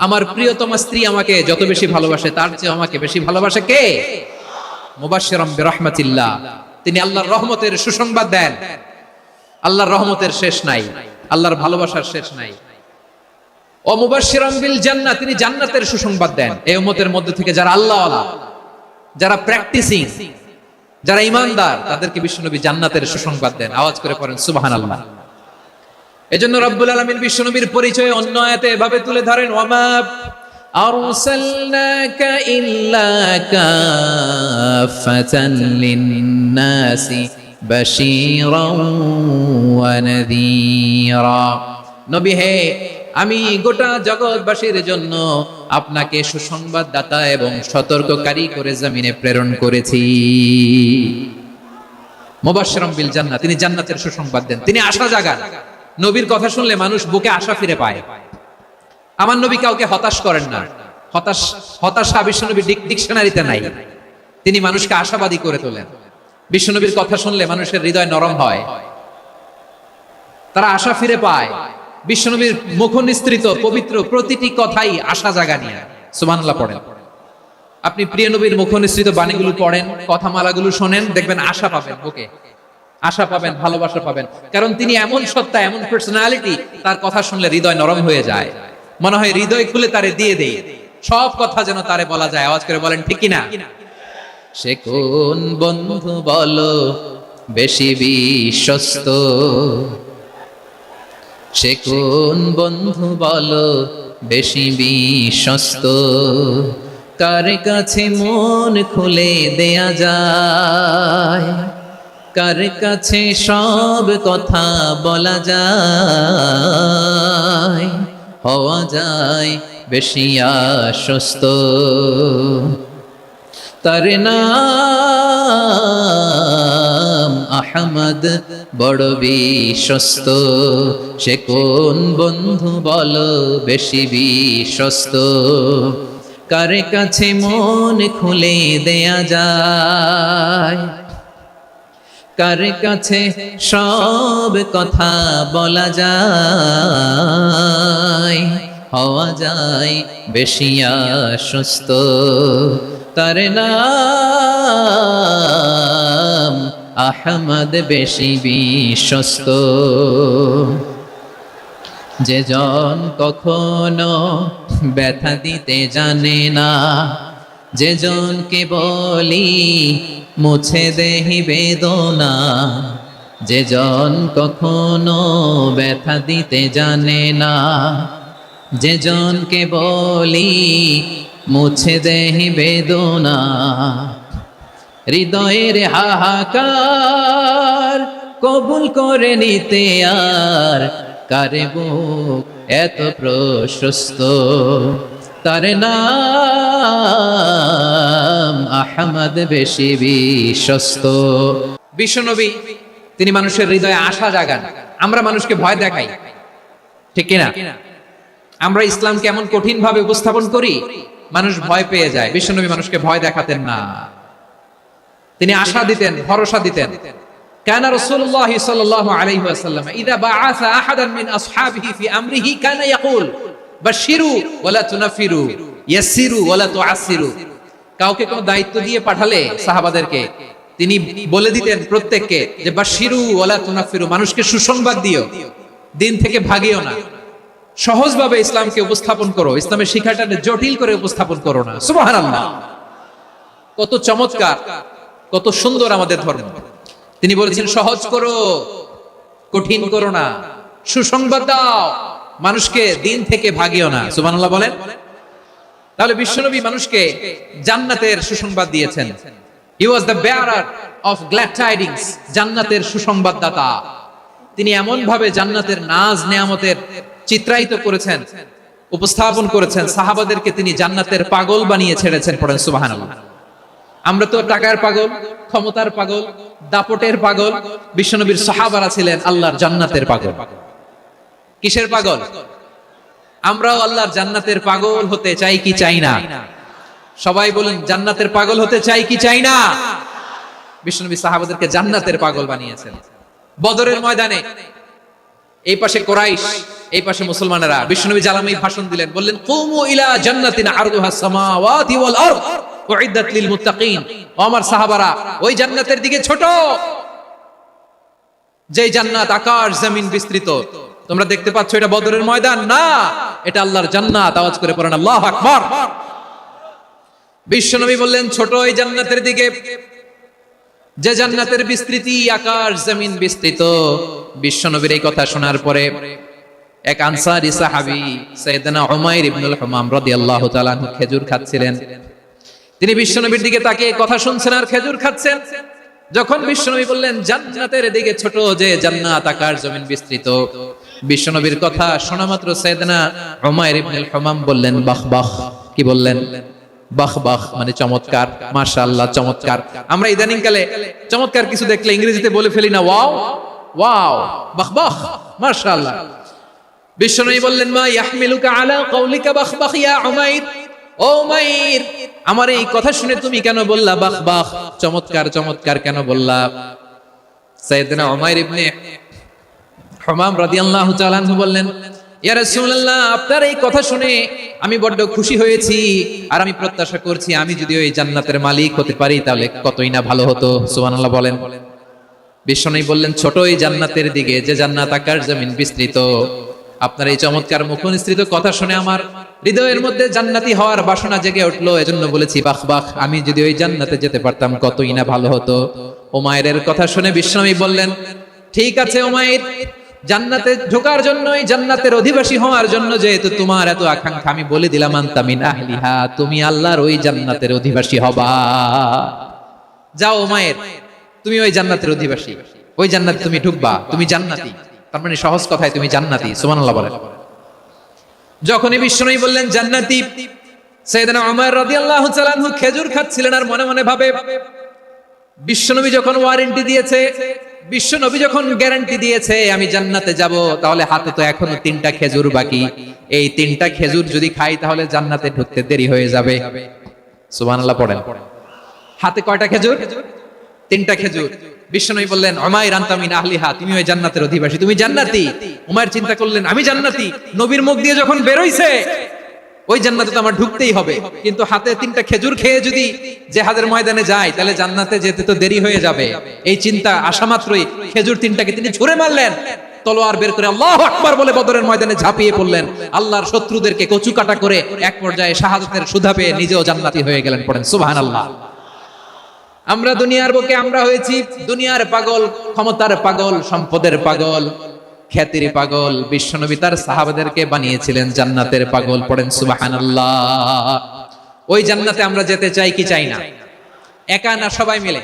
আমার প্রিয়তমা স্ত্রী আমাকে যত বেশি ভালোবাসে, তার চেয়ে আমাকে বেশি ভালোবাসে কে? মুবাশশিরাম বিরহমাতিল্লাহ, তিনি আল্লাহর রহমতের সুসংবাদ দেন। আল্লাহর রহমতের শেষ নাই, আল্লাহর ভালোবাসার শেষ নাই। ও মুবাশশিরাম বিল জান্নাহ, তিনি জান্নাতের সুসংবাদ দেন। এই উম্মতের মধ্যে থেকে যারা আল্লাহওয়ালা, যারা প্র্যাকটিসিং, যারা ঈমানদার, তাদেরকে বিশ্বনবী জান্নাতের সুসংবাদ দেন। আওয়াজ করে পড়েন সুবহানাল্লাহ। এজন্য রব্বুল আলামিন বিশ্বনবীর পরিচয় অন্য আয়াতে এভাবে তুলে ধরেন, ওয়ামা আরসালনাকা ইল্লা কাফাতান লিন-নাসি বাশীরাও ওয়া নাযীরা। নবী হে, আমি গোটা জগৎবাসীর জন্য আপনাকে সুসংবাদদাতা এবং সতর্ককারী করে জমিনে প্রেরণ করেছি। মুবাশশিরাম বিল জান্নাহ, তিনি জান্নাতের সুসংবাদ দেন, তিনি আশা জাগান। নবীর কথা শুনলে মানুষ বুকে আশা ফিরে পায়। আমার নবী কাউকে হতাশ করেন না। হতাশা বিশ্বনবী ডিকশনারিতে নাই। তিনি মানুষকে আশাবাদী করে তোলেন। বিশ্বনবীর কথা শুনলে মানুষের হৃদয় নরম হয়, তারা আশা ফিরে পায়। বিশ্বনবীর মুখ নিঃসৃত পবিত্র প্রতিটি কথাই আশা জাগানিয়া। সুবহানাল্লাহ পড়েন। আপনি প্রিয় নবীর মুখ নিঃসৃত বাণীগুলো পড়েন, কথামালাগুলো শোনেন, দেখবেন আশা পাবেন, বুকে আশা পাবেন, ভালোবাসা পাবেন। কারণ তিনি এমন সত্তা, এমন পার্সোনালিটি, তার কথা শুনলে হৃদয় নরম হয়ে যায়। মনে হয় হৃদয় খুলে তারে দিয়ে দেই, সব কথা যেন তারে বলা যায়। আওয়াজ করে বলেন ঠিক কিনা? সে কোন বন্ধু বলো বেশি বিশ্বস্ত, সে কোন বন্ধু বলো বেশি বিশ্বস্ত, কার কাছে মন খুলে দেয়া যায়, কার কাছে সব কথা বলা যায়, হওয়া যায় বেশি আশ্বস্ত। তার নাম আহমদ, বড় বিশ্বস্ত। সে কোন বন্ধু বলো বেশি বিশ্বস্ত, কার কাছে মন খুলে দেয়া যায়, কার কাছে সব কথা বলা যায়, হওয়া যায় বেশি আশ্বস্ত। তার নাম আহমদ, বেশি বিশ্বস্ত। যে জন কখনো ব্যথা দিতে জানে না, যে জনকে বলি মুছে দেহি বেদনা, যে জন কখনো ব্যথা দিতে জানে না, যে জনকে বলি মুছে দেহি বেদনা, হৃদয়ের হাহাকার কবুল করে নিতে আর কারে বুক এত প্রশস্ত। তার নাম আহমদ, বেশি বিশ্বস্ত। বিশ্বনবী তিনি মানুষের হৃদয়ে আশা জাগান। আমরা মানুষকে ভয় দেখাই, ঠিক কিনা? আমরা ইসলামকে এমন কঠিন ভাবে উপস্থাপন করি, মানুষ ভয় পেয়ে যায়। বিশ্বনবী মানুষকে ভয় দেখাতেন না, তিনি আশা দিতেন, ভরসা দিতেন। কানা রাসূলুল্লাহ সাল্লাল্লাহু আলাইহি ওয়াসাল্লাম ইযা বাআসা আহাদান মিন আসহাবিহি ফি আমরিহি কানা ইয়াকুল বাশশিরু ওয়ালা তুনাফিরু ইয়াসসিরু ওয়ালা তুআসসিরু। কাউকে কোনো দায়িত্ব দিয়ে পাঠালে সাহাবাদেরকে তিনি বলে দিতেন প্রত্যেককে যে বাশশিরু ওয়ালা তুনাফিরু, মানুষকে সুসংবাদ দিও, দিন থেকে ভাগিও না, সহজভাবে ইসলামকে উপস্থাপন করো, ইসলামের শিক্ষাটা জটিল করে উপস্থাপন করো না। সুবহানাল্লাহ, কত চমৎকার, কত সুন্দর আমাদের ধর্ম। তিনি বলেছেন সহজ করো, কঠিন করো না, সুসংবাদ দাও, মানুষকে দিন থেকে ভাগিও না। সুবহানাল্লাহ বলেন। তাহলে বিশ্বনবী মানুষকে জান্নাতের সুসংবাদ দিয়েছেন। He was the bearer of glad tidings, জান্নাতের সুসংবাদদাতা। তিনি এমন ভাবে জান্নাতের নাজ নেয়ামতের চিত্রায়িত করেছেন, উপস্থাপন করেছেন, সাহাবাদেরকে তিনি জান্নাতের পাগল বানিয়ে ছেড়েছেন। পড়েন সুবহানাল্লাহ। আমরা তো টাকার পাগল, ক্ষমতার পাগল, দাপটের পাগল। বিশ্বনবীর সাহাবারা ছিলেন আল্লাহর জান্নাতের পাগল। কিসের পাগল? আমরাও আল্লাহর জান্নাতের পাগল হতে চাই কি চাই না? সবাই বলেন, জান্নাতের পাগল হতে চাই কি চাই না? বিশ্বনবী সাহাবাদেরকে জান্নাতের পাগল বানিয়েছেন। বদরের ময়দানে এই পাশে কুরাইশ, এই পাশে মুসলমানেরা। বিশ্বনবী জালামি ভাষণ দিলেন, বললেন কুমু ইলা জান্নাতিন আরদুহা সামাওয়াতি ওয়াল আরদ উইদ্দাত লিল মুত্তাকিন। ও আমার সাহাবারা, ওই জান্নাতের দিকে ছোট, যে জান্নাত আকাশ জমিন বিস্তৃত। তোমরা দেখতে পাচ্ছ এটা বদরের ময়দান না, এটা আল্লাহর জান্নাত। আওয়াজ করে পড়েন আল্লাহু আকবার। বিশ্বনবী বললেন ছোট এই জান্নাতের দিকে, যে জান্নাতের বিস্তৃতি আকাশ জমিন বিস্তৃত। বিশ্বনবীর এই কথা শোনার পরে এক আনসারী সাহাবী সাইয়েদনা উমাইর ইবনুল হুমাম রাদিয়াল্লাহু তাআলা খেজুর খাচ্ছিলেন। তিনি বিশ্বনবীর দিকে তাকিয়ে কথা শুনছেন আর খেজুর খাচ্ছেন। যখন বিশ্বনবী বললেন জান্নাতের দিকে ছোট, যে জান্নাত আকাশ জমিন বিস্তৃত, বিশ্বনবীর কথা শোনা মাত্র সাইয়েদনা উমাইর ইবনুল হুমাম বললেন বাহ বাহ। কি বললেন? বাহ বাহ, মানে চমৎকার, মাশাআল্লাহ, চমৎকার। আমরা ইদানিং কালে চমৎকার কিছু দেখলে ইংরেজিতে বলে ফেলি না, ওয়াও ওয়াও, বাহ বাহ, মাশাআল্লাহ। বিশ্বনবী বললেন মা ইয়াহমিলুকা আলা কাউলিকা বাহ বাহ ইয়া উমাইর। ও উমাইর, আমার এই কথা শুনে তুমি কেন বললা বাহ বাহ, চমৎকার চমৎকার কেন বললা? সাইয়েদনা উমাইর ইবনে হুমাম রাদিয়াল্লাহু তাআলা আনহু বললেন, ইয়া রাসূলুল্লাহ, আপনার এই কথা শুনে আমি বড্ড খুশি হয়েছি, আর আমি প্রত্যাশা করছি আমি যদি ওই জান্নাতের মালিক হতে পারি তাহলে কতই না ভালো হতো। সুবহানাল্লাহ বলেন। বিশ্বনবী বললেন ছোট এই জান্নাতের দিকে, যে জান্নাত আকাশ জমিন বিস্তৃত। আপনার এই চমৎকার মুখনিসৃত কথা শুনে আমার হৃদয়ের মধ্যে জান্নাতি হওয়ার বাসনা জেগে উঠলো, এজন্য বলেছি বাহ বাহ, আমি যদি ওই জান্নাতে যেতে পারতাম কতই না ভালো হতো। উমাইরের কথা শুনে বিশ্বনবী বললেন ঠিক আছে উমাইর, জান্নাতে ঢোকার জন্য, এই জান্নাতের অধিবাসী হওয়ার জন্য যেহেতু তোমার এত আকাঙ্ক্ষা, আমি বলে দিলাম আনতা মিন আহলিহা, তুমি আল্লাহর ওই জান্নাতের অধিবাসী হবা। যাও উমাইর, তুমি ওই জান্নাতের অধিবাসী, ওই জান্নাতে তুমি ঢুকবা, তুমি জান্নাতি। তার মানে সহজ কথায় তুমি জান্নাতি। সুবহানাল্লাহ বলেন। যখনই বিশ্বনবী বললেন জান্নাতি, সাইয়েদনা উমর রাদিয়াল্লাহু তাআলা আনহু খেজুর খাচ্ছিলেন আর মনে মনে ভাবে, বিশ্বনবী যখন ওয়ারেন্টি দিয়েছে, বিশ্বনবী যখন গ্যারান্টি দিয়েছে আমি জান্নাতে যাব, তাহলে হাতে তো এখনো 3টা খেজুর বাকি। এই 3টা খেজুর যদি খাই তাহলে জান্নাতে ঢুকতে দেরি হয়ে যাবে। সুবহানাল্লাহ পড়েন। হাতে কয়টা খেজুর? 3টা খেজুর। বিশ্বনবী বললেন উমাইর আনতা মিন আহলিহা, তুমি ওই জান্নাতের অধিবাসী, তুমি জান্নাতি। উমাইর চিন্তা করলেন আমি জান্নাতি, নবীর মুখ দিয়ে যখন বের হইছে ওই জান্নাতে তো আমার ঢুকতেই হবে, কিন্তু হাতে 3টা খেজুর খেয়ে যদি জিহাদের ময়দানে যায় তাহলে জান্নাতে যেতে তো দেরি হয়ে যাবে। এই চিন্তা আসা মাত্রই খেজুর 3টাকে তিনি ছুঁড়ে মারলেন, তলোয়ার বের করে আল্লাহু আকবার বলে বদরের ময়দানে ঝাঁপিয়ে পড়লেন। আল্লাহর শত্রুদেরকে কচুকাটা করে এক পর্যায়ে শাহাদাতের সুধা পেয়ে নিজেও জান্নাতি হয়ে গেলেন। পড়েন সুবহানাল্লাহ। আমরা দুনিয়ার বুকে আমরা হয়েছি দুনিয়ার পাগল, ক্ষমতার পাগল, সম্পদের পাগল, খ্যাতির পাগল। বিশ্বনবী তার সাহাবাদেরকে বানিয়েছিলেন জান্নাতের পাগল। পড়েন সুবহানাল্লাহ। ওই জান্নাতে আমরা যেতে চাই কি চাই না? একা না সবাই মিলে?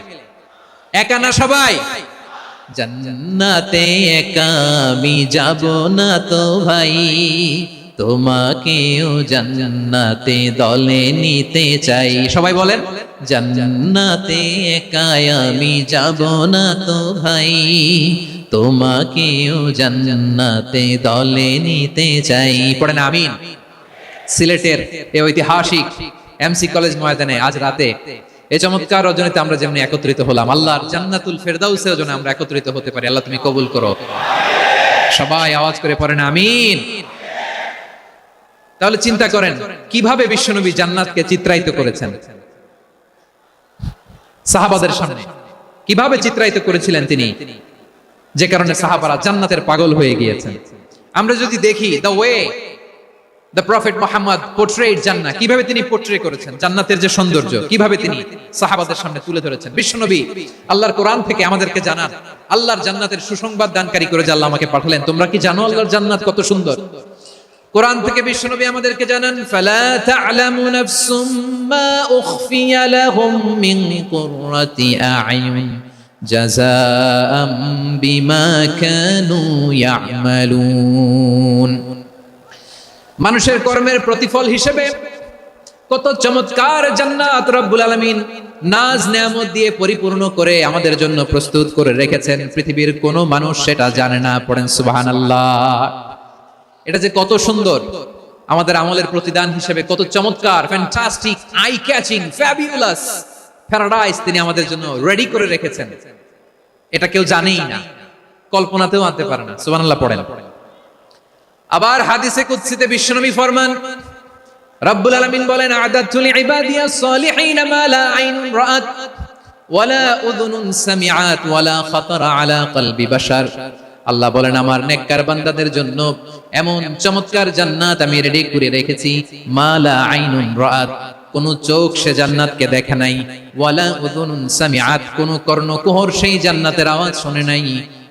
একা না সবাই? জান্নাতে একা আমি যাব না তো ভাই, তোমাকেও জান্নাতে দলে নিতে চাই। সবাই বলেন জান্নাতে একা আমি যাব না তো ভাই, তোমাকেও জান্নাতে দলে নিতে চাই। পড়েন আমিন। সিলেটের এই ঐতিহাসিক এমসি কলেজ ময়দানে আজ রাতে এই চমৎকার রজনীতে আমরা যেমনি একত্রিত হলাম, আল্লাহর জান্নাতুল ফেরদাউসের জন্য আমরা একত্রিত হতে পারি। আল্লাহ তুমি কবুল করো। সবাই আওয়াজ করে পড়েন আমিন। তাহলে চিন্তা করেন কিভাবে বিশ্বনবী জান্নাতকে চিত্রায়িত করেছেন সাহাবাদের সামনে, কিভাবে চিত্রায়িত করেছিলেন তিনি, যে কারণে সাহাবারা জান্নাতের পাগল হয়ে গিয়েছেন। আমরা যদি দেখি the way the prophet Muhammad portrait জান্নাত, কিভাবে তিনি পোর্ট্রে করেছেন জান্নাতের যে সৌন্দর্য, কিভাবে তিনি সাহাবাদের সামনে তুলে ধরেছেন। বিশ্বনবী আল্লাহর কোরআন থেকে আমাদেরকে জানান, আল্লাহর জান্নাতের সুসংবাদ দানকারী করে যে আল্লাহ আমাকে পাঠালেন। তোমরা কি জানো আল্লাহর জান্নাত কত সুন্দর? কোরআন থেকে বিশ্বনবী আমাদেরকে জানান, ফালা তা'লামু নাফসুম মা উখফিয়া লাহুম মিন কুররাতি আ'য়ুন জাযাআম বিমা কানু ইয়া'মালুন। মানুষের কর্মের প্রতিফল হিসেবে কত চমৎকার জান্নাত রব্বুল আলামিন নাজ নেয়ামত দিয়ে পরিপূর্ণ করে আমাদের জন্য প্রস্তুত করে রেখেছেন। পৃথিবীর কোনো মানুষ সেটা জানে না। পড়েন সুবহানাল্লাহ। এটা যে কত সুন্দর, আমাদের আমলের প্রতিদান হিসেবে কত চমৎকার, fantastic, eye catching, fabulous paradise তিনি আমাদের জন্য রেডি করে রেখেছেন। এটা কেউ জানেই না, কল্পনাতেও আনতে পারে না। সুবহানাল্লাহ পড়েন। আবার হাদিসে কুদসিতে বিশ্বনবী ফরমান, রব্বুল আলামিন বলেন, আ'দাতু লিইবাদিয়াস সালিহিন মা লা আইনুন রাআত ওয়ালা উযুনুন সামিআত ওয়ালা খাতারা আলা কলবি বাশার। আল্লাহ বলেন, আমার নেককার বান্দাদের জন্য এমন চমৎকার জান্নাত আমি রেডি করে রেখেছি, মা লা আইনুন রাআত, কোন চোখ সে জান্নাতকে দেখে নাই, ওয়ালা উযুনুন সামিআত, কোন কর্ণকুহর সেই জান্নাতের আওয়াজ শুনে নাই,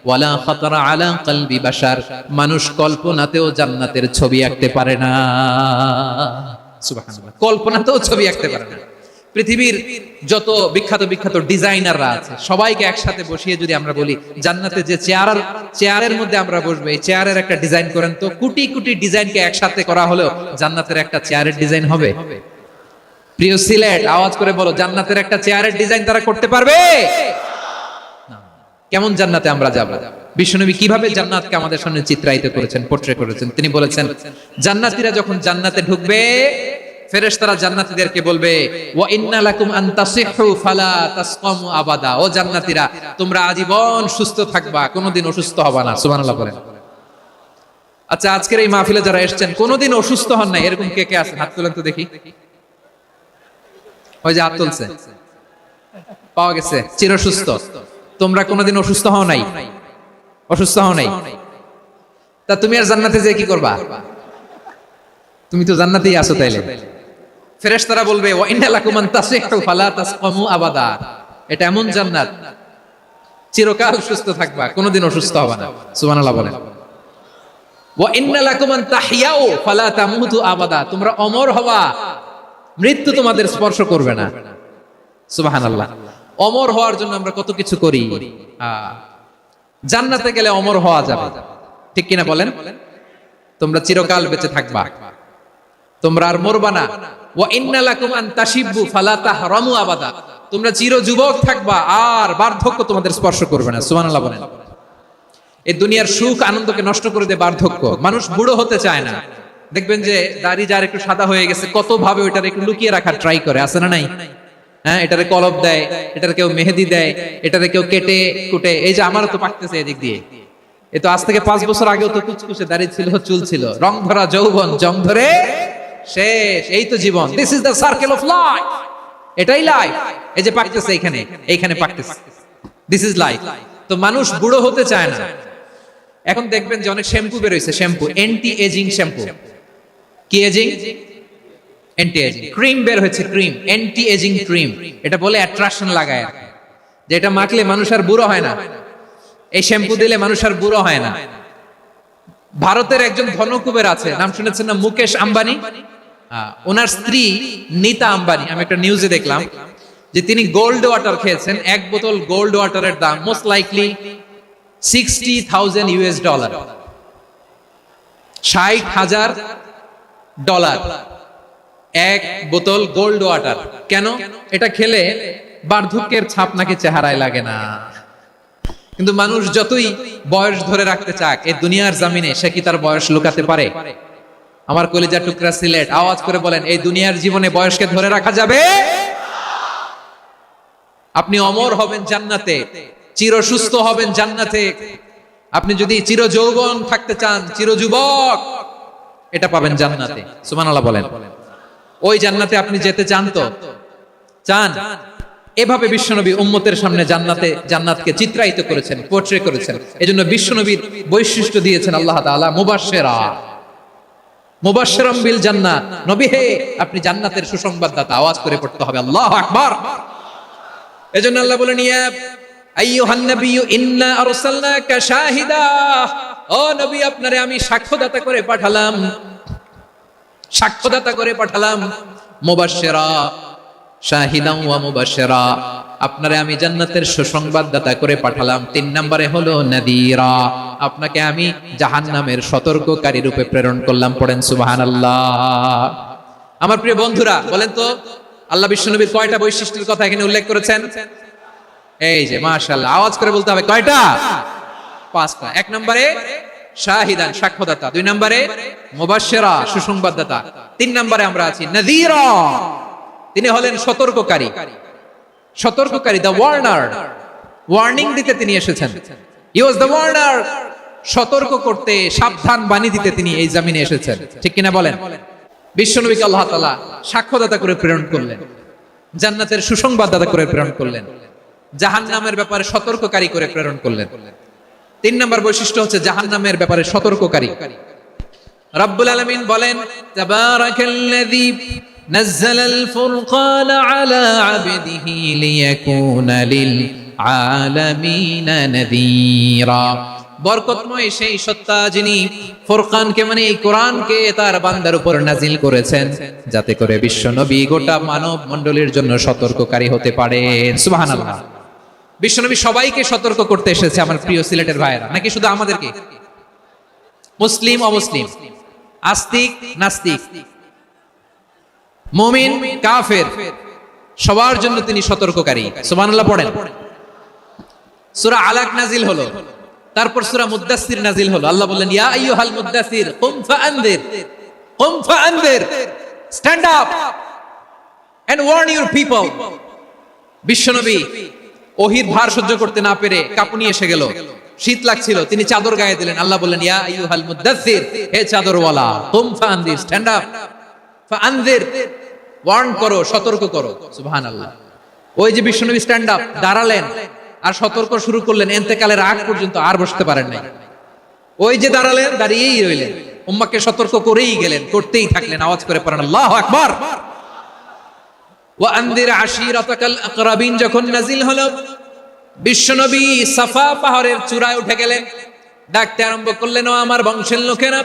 ওয়ালা খাতারা আলা কলবি বাশার, মানুষ কল্পনাতেও জান্নাতের ছবি আঁকতে পারে না। সুবহানাল্লাহ, কল্পনাতেও ছবি আঁকতে পারে না। পৃথিবীর যত বিখ্যাত বিখ্যাত ডিজাইনাররা আছে সবাইকে একসাথে বসিয়ে যদি আমরা বলি জান্নাতে যে চেয়ারের মধ্যে আমরা বসবো, এই চেয়ারের একটা ডিজাইন করেন তো, কোটি কোটি ডিজাইনকে একসাথে করা হলেও জান্নাতের একটা চেয়ারের ডিজাইন হবে? প্রিয় সিলেট, আওয়াজ করে বলো, জান্নাতের একটা চেয়ারের ডিজাইন তারা করতে পারবে? কেমন জান্নাতে আমরা যাব? বিশ্বনবী কিভাবে জান্নাতকে আমাদের সামনে চিত্রায়িত করেছেন, পোর্ট্রে করেছেন। তিনি বলেছেন, জান্নাতীরা যখন জান্নাতে ঢুকবে, ফেরেশতারা জান্নাতীদেরকে বলবে, ওয়া ইন্না লাকুম আন তাসিহু ফালা তাসকামু আবাদা, ও জান্নাতীরা তোমরা আজীবন সুস্থ থাকবা, কোনোদিন অসুস্থ হবা না। সুবহানাল্লাহ বলেন। আচ্ছা, আজকের এই মাহফিলে যারা এসেছেন কোনোদিন অসুস্থ হন নাই, এরকম কে কে আছেন? হাত তুলেন তো দেখি। ওই যে হাত তুলছে, পাওয়া গেছে, চিরসুস্থ। তোমরা কোনোদিন অসুস্থ হও নাই? অসুস্থ হও নাই? তা তুমি আর জান্নাতে যে কি করবা? তুমি তো জান্নাতেই আছো তাইলে। ফেরেশতারা বলবে, ওয়া ইন্না লাকুম আন তাসিহু ফালা তাসকামু আবাদা, এটা এমন জান্নাত চিরকাল সুস্থ থাকবা, কোনোদিন অসুস্থ হবা না। সুবহানাল্লাহ বলেন। ওয়া ইন্না লাকুম আন তাহিয়াউ ফালা তামুতু আবাদা, তোমরা অমর হবা, মৃত্যু তোমাদের স্পর্শ করবে না। সুবহানাল্লাহ। অমর হওয়ার জন্য আমরা কত কিছু করি। জান্নাতে গেলে অমর হওয়া যাবে, ঠিক কিনা বলেন? তোমরা চিরকাল বেঁচে থাকবা, তোমরা আর মরবা না। ওয়া ইন্না লাকুম আন তাশিব্বু ফালা তাহরামু আবাদা, তোমরা চির যুবক থাকবা, আর বার্ধক্য তোমাদের স্পর্শ করবে না। সুবহানাল্লাহ বলেন। এই দুনিয়ার সুখ আনন্দকে নষ্ট করে দেয় বার্ধক্য। মানুষ বুড়ো হতে চায় না। দেখবেন যে দাড়ি যার একটু সাদা হয়ে গেছে, কত ভাবে ওইটার একটু লুকিয়ে রাখার ট্রাই করে, আছে না নাই? হ্যাঁ, এটারে কলব দেয়, এটারে কেউ মেহেদি দেয়, এটারে কেউ কেটে কুটে। এই যে আমারও তো পাকতেছে এদিক দিয়ে, এ তো আজ থেকে 5 বছর আগেও তো কুচকুচে দাড়ি ছিল, চুল ছিল, রং ধরা যৌবন, জং ধরে শেষ। এই তো জীবন। This is the circle of life. এটাই লাইফ। এই যে পাকতেছে এইখানে পাকতেছে, দিস ইজ লাইফ। তো মানুষ বুড়ো হতে চায় না। এখন দেখবেন যে অনেক শ্যাম্পু বের হইছে, শ্যাম্পু, অ্যান্টি এজিং শ্যাম্পু। কি এজিং? Anti ageing. ক্রিম বের হয়েছে, ক্রিম, অ্যান্টি এজিং ক্রিম। এটা বলে অ্যাট্রাকশন লাগায় আর কি, যে এটা মাখলে মানুষ আর বুড়ো হয় না, এই শ্যাম্পু দিলে মানুষ আর বুড়ো হয় না। ভারতের একজন ধনকুবের আছে, নাম শুনেছেন না? মুকেশ আম্বানি। ওনার স্ত্রী নীতা আম্বানি, আমি একটা নিউজে দেখলাম যে তিনি গোল্ড ওয়াটার খেয়েছেন। 1 বোতল গোল্ড ওয়াটারের দাম মোস্ট লাইকলি $60,000 $60,000 1 বোতল গোল্ড ওয়াটার। কেন? এটা খেলে বার্ধক্যের ছাপ নাকি চেহারায় লাগে না। কিন্তু মানুষ যতই বয়স ধরে রাখতে চাক এই দুনিয়ার জমিনে, সে কি তার বয়স লুকাতে পারে? আমার কলিজার টুকরা সিলেট, আওয়াজ করে বলেন, এই দুনিয়ার জীবনে বয়সকে ধরে রাখা যাবে? আপনি অমর হবেন জান্নাতে, চির সুস্থ হবেন জান্নাতে। আপনি যদি চির যৌবন থাকতে চান, চির যুবক, এটা পাবেন জান্নাতে। সুবহানাল্লাহ বলেন। ওই জান্নাতে আপনি যেতে চান তো? চান? এভাবে বিশ্বনবী উম্মতের সামনে জান্নাতকে চিত্রায়িত করেছেন, পোর্ট্রে করেছেন। এজন্য বিশ্বনবীর বৈশিষ্ট্য দিয়েছেন আল্লাহ তাআলা মুবাশশিরাম বিল জান্নাত। নবী হে, আপনি জান্নাতের সুসংবাদদাতা। আওয়াজ করে পড়তে হবে আল্লাহু আকবার। এজন্য আল্লাহ বলেন, ইয়া আইয়ুহান নাবিয়্যু ইন্না আরসালনাকা শাহিদা, ও নবী আপনারে আমি সাক্ষ্যদাতা করে পাঠালাম, সাক্ষ্যদাতা করে পাঠালাম। মুবাশশিরা শাহিদান ওয়া মুবাশশিরা, আপনারে আমি জান্নাতের সুসংবাদদাতা করে পাঠালাম। 3 নম্বরে হলো নাযীরা, আপনাকে আমি জাহান্নামের সতর্ককারী রূপে প্রেরণ করলাম। পড়েন সুবহানাল্লাহ। আমার প্রিয় বন্ধুরা, বলেন তো আল্লাহ বিশ্বনবীর কয়টা বৈশিষ্ট্যের কথা এখানে উল্লেখ করেছেন? এই যে মাশাআল্লাহ, আওয়াজ করে বলতে হবে কয়টা? 5টা। 1 নম্বরে শাহিদান, সাক্ষ্যদাতা। 2 নম্বরে মুবাশশিরা, সুসংবাদদাতা। 3 নম্বরে আমরা আছি নাযীরা, তিনি হলেন সতর্ককারী। সতর্ককারী, দ্য ওয়ার্নার, ওয়ার্নিং দিতে তিনি এসেছেন। হি ওয়াজ দ্য ওয়ার্নার, সতর্ক করতে, সাবধান বাণী দিতে তিনি এই জমিনে এসেছেন। ঠিক কিনা বলেন? বিশ্বনবীকে আল্লাহ তাআলা সাক্ষ্যদাতা করে প্রেরণ করলেন, জান্নাতের সুসংবাদদাতা করে প্রেরণ করলেন, জাহান্নামের ব্যাপারে সতর্ককারী করে প্রেরণ করলেন। 3 নম্বর বৈশিষ্ট্য হচ্ছে জাহান্নামের ব্যাপারে সতর্ককারী। রব্বুল আলামিন বলেন, তাবারাকাল্লাযী নাযালাল ফুরকানা আলা আবদিহি লিয়াকুনা লিল আলামিনা নাযীরা। বরকতময় সেই সত্তা যিনি ফুরকানকে, মানে এই কোরআনকে তার বান্দার উপর নাজিল করেছেন, যাতে করে বিশ্ব নবী গোটা মানব মণ্ডলীর জন্য সতর্ককারী হতে পারেন। সুবহানাল্লাহ। বিশ্বনবী সবাইকে সতর্ক করতে এসেছে, আমার প্রিয় সিলেটের ভাইয়েরা, নাকি শুধু আমাদেরকে? মুসলিম অমুসলিম, আস্তিক নাস্তিক, মুমিন কাফের, সবার জন্য তিনি সতর্ককারী। সুবহানাল্লাহ পড়েন। সূরা আলাক নাজিল হলো, তারপর সূরা মুদ্দাসসির নাজিল হলো। আল্লাহ বললেন, ইয়া আইয়ুহাল মুদ্দাসসির কুম ফাআনযির, কুম ফাআনযির, stand up and warn your people. বিশ্বনবী ওহীর ভার সহ্য করতে না পেরে কাঁপুনি এসে গেল, শীত লাগছিল, তিনি চাদর গায়ে দিলেন। আল্লাহ বললেন, ইয়া আইয়ুহাল মুদ্দাসসির, হে চাদরওয়ালা, কুম ফাআনযির, স্ট্যান্ড আপ, ফাআনযির, ওয়ার্ন করো, সতর্ক করো। সুবহানাল্লাহ। ওই যে বিশ্বনবী স্ট্যান্ড আপ, দাঁড়ালেন আর সতর্ক শুরু করলেন, ইন্তেকালের আগ পর্যন্ত আর বসতে পারেন নাই। ওই যে দাঁড়ালেন, দাঁড়িয়েই রইলেন, উম্মাহকে সতর্ক করেই গেলেন, করতেই থাকলেন। আওয়াজ করে পড়েন আল্লাহু আকবার। ওয়া আনদির আশীরাতাকাল আকরাবিন যখন নাজিল হলো, বিশ্বনবী সাফা পাহাড়ের চূড়ায় উঠে গেলেন, ডাকতে আরম্ভ করলেন, ও আমার বংশের লোকেরা,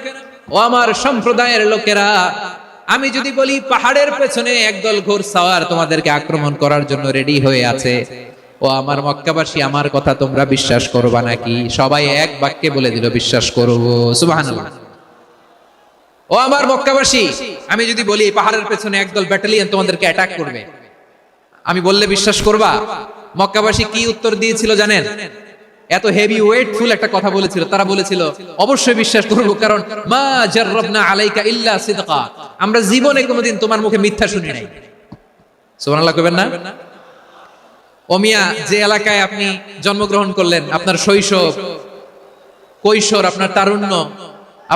ও আমার সম্প্রদায়ের লোকেরা, আমি যদি বলি পাহাড়ের পেছনে একদল ঘোড়সাওয়ার তোমাদেরকে আক্রমণ করার জন্য রেডি হয়ে আছে, ও আমার মক্কাবাসী, আমার কথা তোমরা বিশ্বাস করবা নাকি? সবাই এক বাক্যে বলে দিল, বিশ্বাস করব। সুবহানাল্লাহ। ও আমার মক্কাবাসী, আমি যদি বলি পাহাড়ের পেছনে একদল ব্যাটালিয়ন তোমাদেরকে অ্যাটাক করবে, আমি বললে বিশ্বাস করবা? মক্কাবাসী কি উত্তর দিয়েছিল জানেন? এত হেভি ওয়েটফুল একটা কথা বলেছিল। তারা বলেছিল, অবশ্যই বিশ্বাস করব, কারণ মা জাররাবনা আলাইকা ইল্লা সিদকা, আমরা জীবনে কোনোদিন তোমার মুখে মিথ্যা শুনি নাই। সুবহানাল্লাহ কইবেন না? ও মিয়া, যে এলাকায় আপনি জন্মগ্রহণ করলেন, আপনার শৈশব, কৈশোর, আপনার তারুণ্য,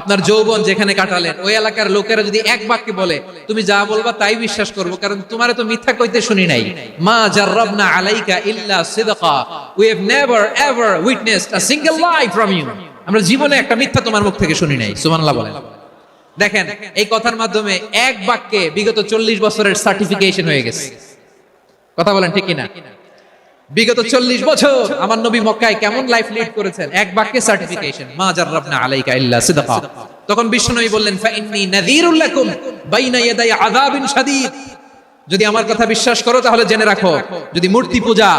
আপনার যৌবন যেখানে কাটালেন, ওই এলাকার লোকেরা যদি এক বাক্যে বলে তুমি যা বলবা তাই বিশ্বাস করব, কারণ তোমারে তো মিথ্যা কইতে শুনি নাই। মা জাররাবনা আলাইকা ইল্লা সিদকা, we have never ever witnessed a single lie from you, আমরা জীবনে একটা মিথ্যা তোমার মুখ থেকে শুনি নাই। সুবহানাল্লাহ বলেন। দেখেন, এই কথার মাধ্যমে এক বাক্যে বিগত 40 বছরের সার্টিফিকেশন হয়ে গেছে। কথা বলেন ঠিক কিনা? বিগত 40 বছর আমার নবী মক্কায় কেমন লাইফ লিড করেছেন, এক বাক্যে সার্টিফিকেশন, মা জাররাবনা আলাইকা ইল্লা সিদকা। তখন বিশ্বনবী বললেন, ফাইন্নী নাযীরুল লাকুম বাইনা ইয়াদাই আযাবিন শাদীদ, যদি আমার কথা বিশ্বাস করো তাহলে জেনে রাখো, যদি মূর্তি পূজা